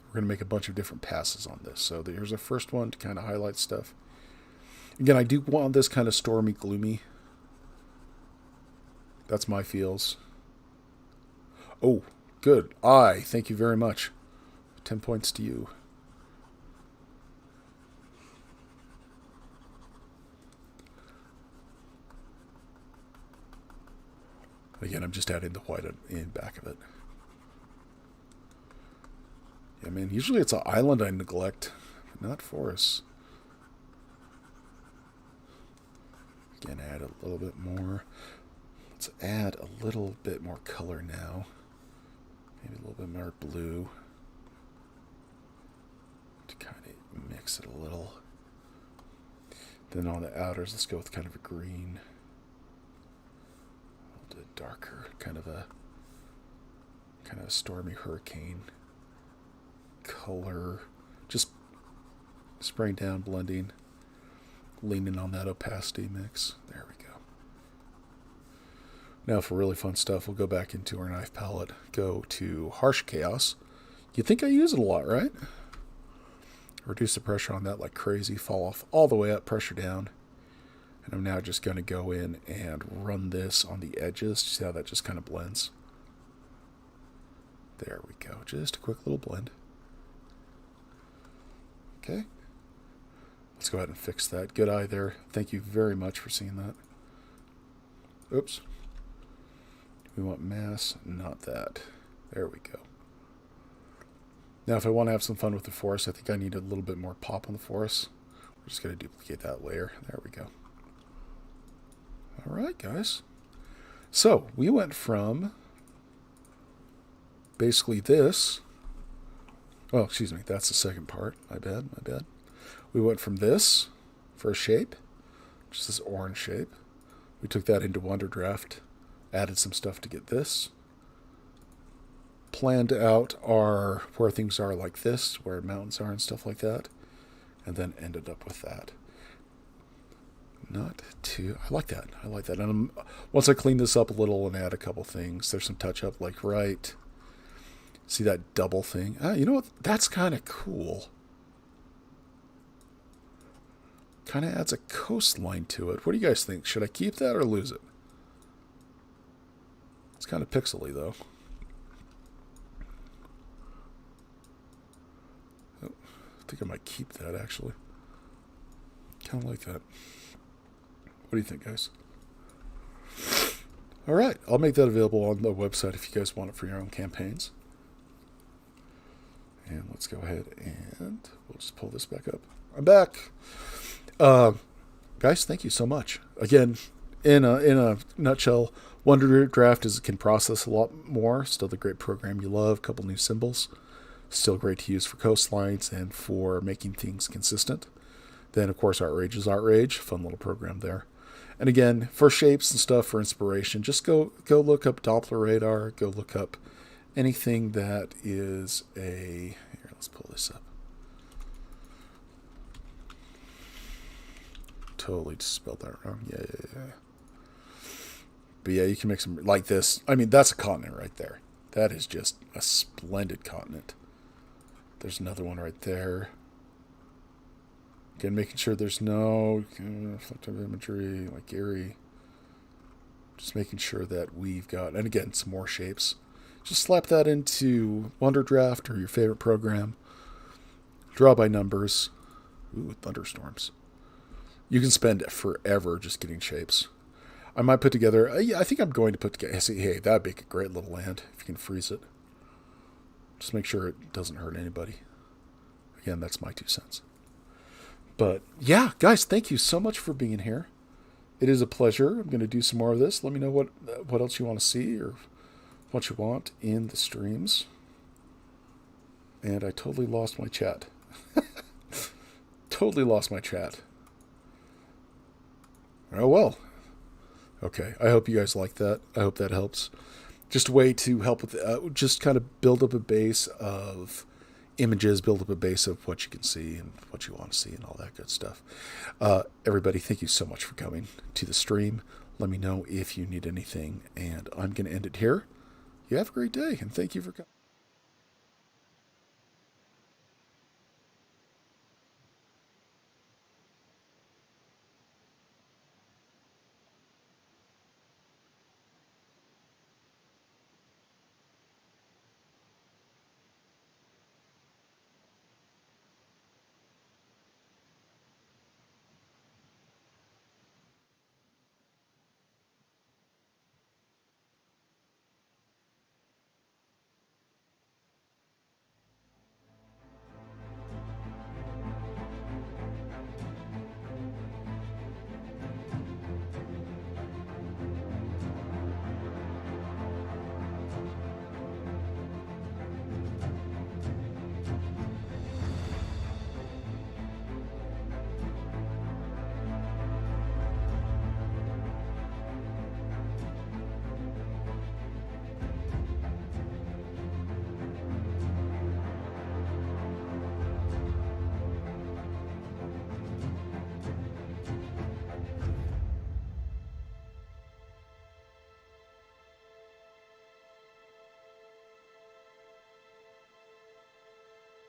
[SPEAKER 1] We're going to make a bunch of different passes on this. So here's our first one to kind of highlight stuff. Again, I do want this kind of stormy, gloomy. That's my feels. Oh, good. Thank you very much. 10 points to you. Again, I'm just adding the white in back of it. Yeah, man, usually it's an island I neglect, but not forests. Again, add a little bit more. Let's add a little bit more color now. Maybe a little bit more blue. To kind of mix it a little. Then on the outers, let's go with kind of a green. A little bit darker, kind of a stormy hurricane color. Just spraying down, blending, leaning on that opacity mix. There we go. Now for really fun stuff, we'll go back into our knife palette, go to Harsh Chaos. You'd think I use it a lot, right? Reduce the pressure on that like crazy, fall off all the way up, pressure down. And I'm now just going to go in and run this on the edges. See how that just kind of blends? There we go. Just a quick little blend. Okay. Let's go ahead and fix that. Good eye there. Thank you very much for seeing that. Oops. We want mass, not that. There we go. Now, if I want to have some fun with the forest, I think I need a little bit more pop on the forest. We're just going to duplicate that layer. There we go. All right, guys. So, we went from basically this. Oh, excuse me. That's the second part. My bad. We went from this for a shape, just this orange shape. We took that into Wonderdraft, added some stuff to get this. Planned out where things are like this, where mountains are and stuff like that, and then ended up with that. Not too. I like that. And once I clean this up a little and add a couple things, there's some touch up, like right. See that double thing? You know what? That's kind of cool. Kind of adds a coastline to it. What do you guys think? Should I keep that or lose it? It's kind of pixely though. Oh, I think I might keep that actually. Kind of like that. What do you think, guys? All right, I'll make that available on the website if you guys want it for your own campaigns. And let's go ahead and we'll just pull this back up. I'm back. Guys, thank you so much. Again, in a nutshell, Wonderdraft can process a lot more. Still the great program you love. A couple new symbols. Still great to use for coastlines and for making things consistent. Then, of course, ArtRage is ArtRage. Fun little program there. And again, for shapes and stuff, for inspiration, just go look up Doppler radar. Go look up anything that is a... Here, let's pull this up. Totally just spelled that wrong. Yeah. But yeah, you can make some... Like this. I mean, that's a continent right there. That is just a splendid continent. There's another one right there. Again, making sure there's no reflective imagery, like eerie. Just making sure that we've got... And again, some more shapes. Just slap that into Wonderdraft or your favorite program. Draw by numbers. Ooh, thunderstorms. You can spend forever just getting shapes. I might put together, yeah, I think I'm going to put together, hey, that'd make a great little land if you can freeze it. Just make sure it doesn't hurt anybody. Again, that's my 2 cents. But yeah, guys, thank you so much for being here. It is a pleasure. I'm going to do some more of this. Let me know what else you want to see or what you want in the streams. And I totally lost my chat. Totally lost my chat. Oh, well. Okay, I hope you guys like that. I hope that helps. Just a way to help with, just kind of build up a base of images, build up a base of what you can see and what you want to see and all that good stuff. Everybody, thank you so much for coming to the stream. Let me know if you need anything, and I'm going to end it here. You have a great day, and thank you for coming.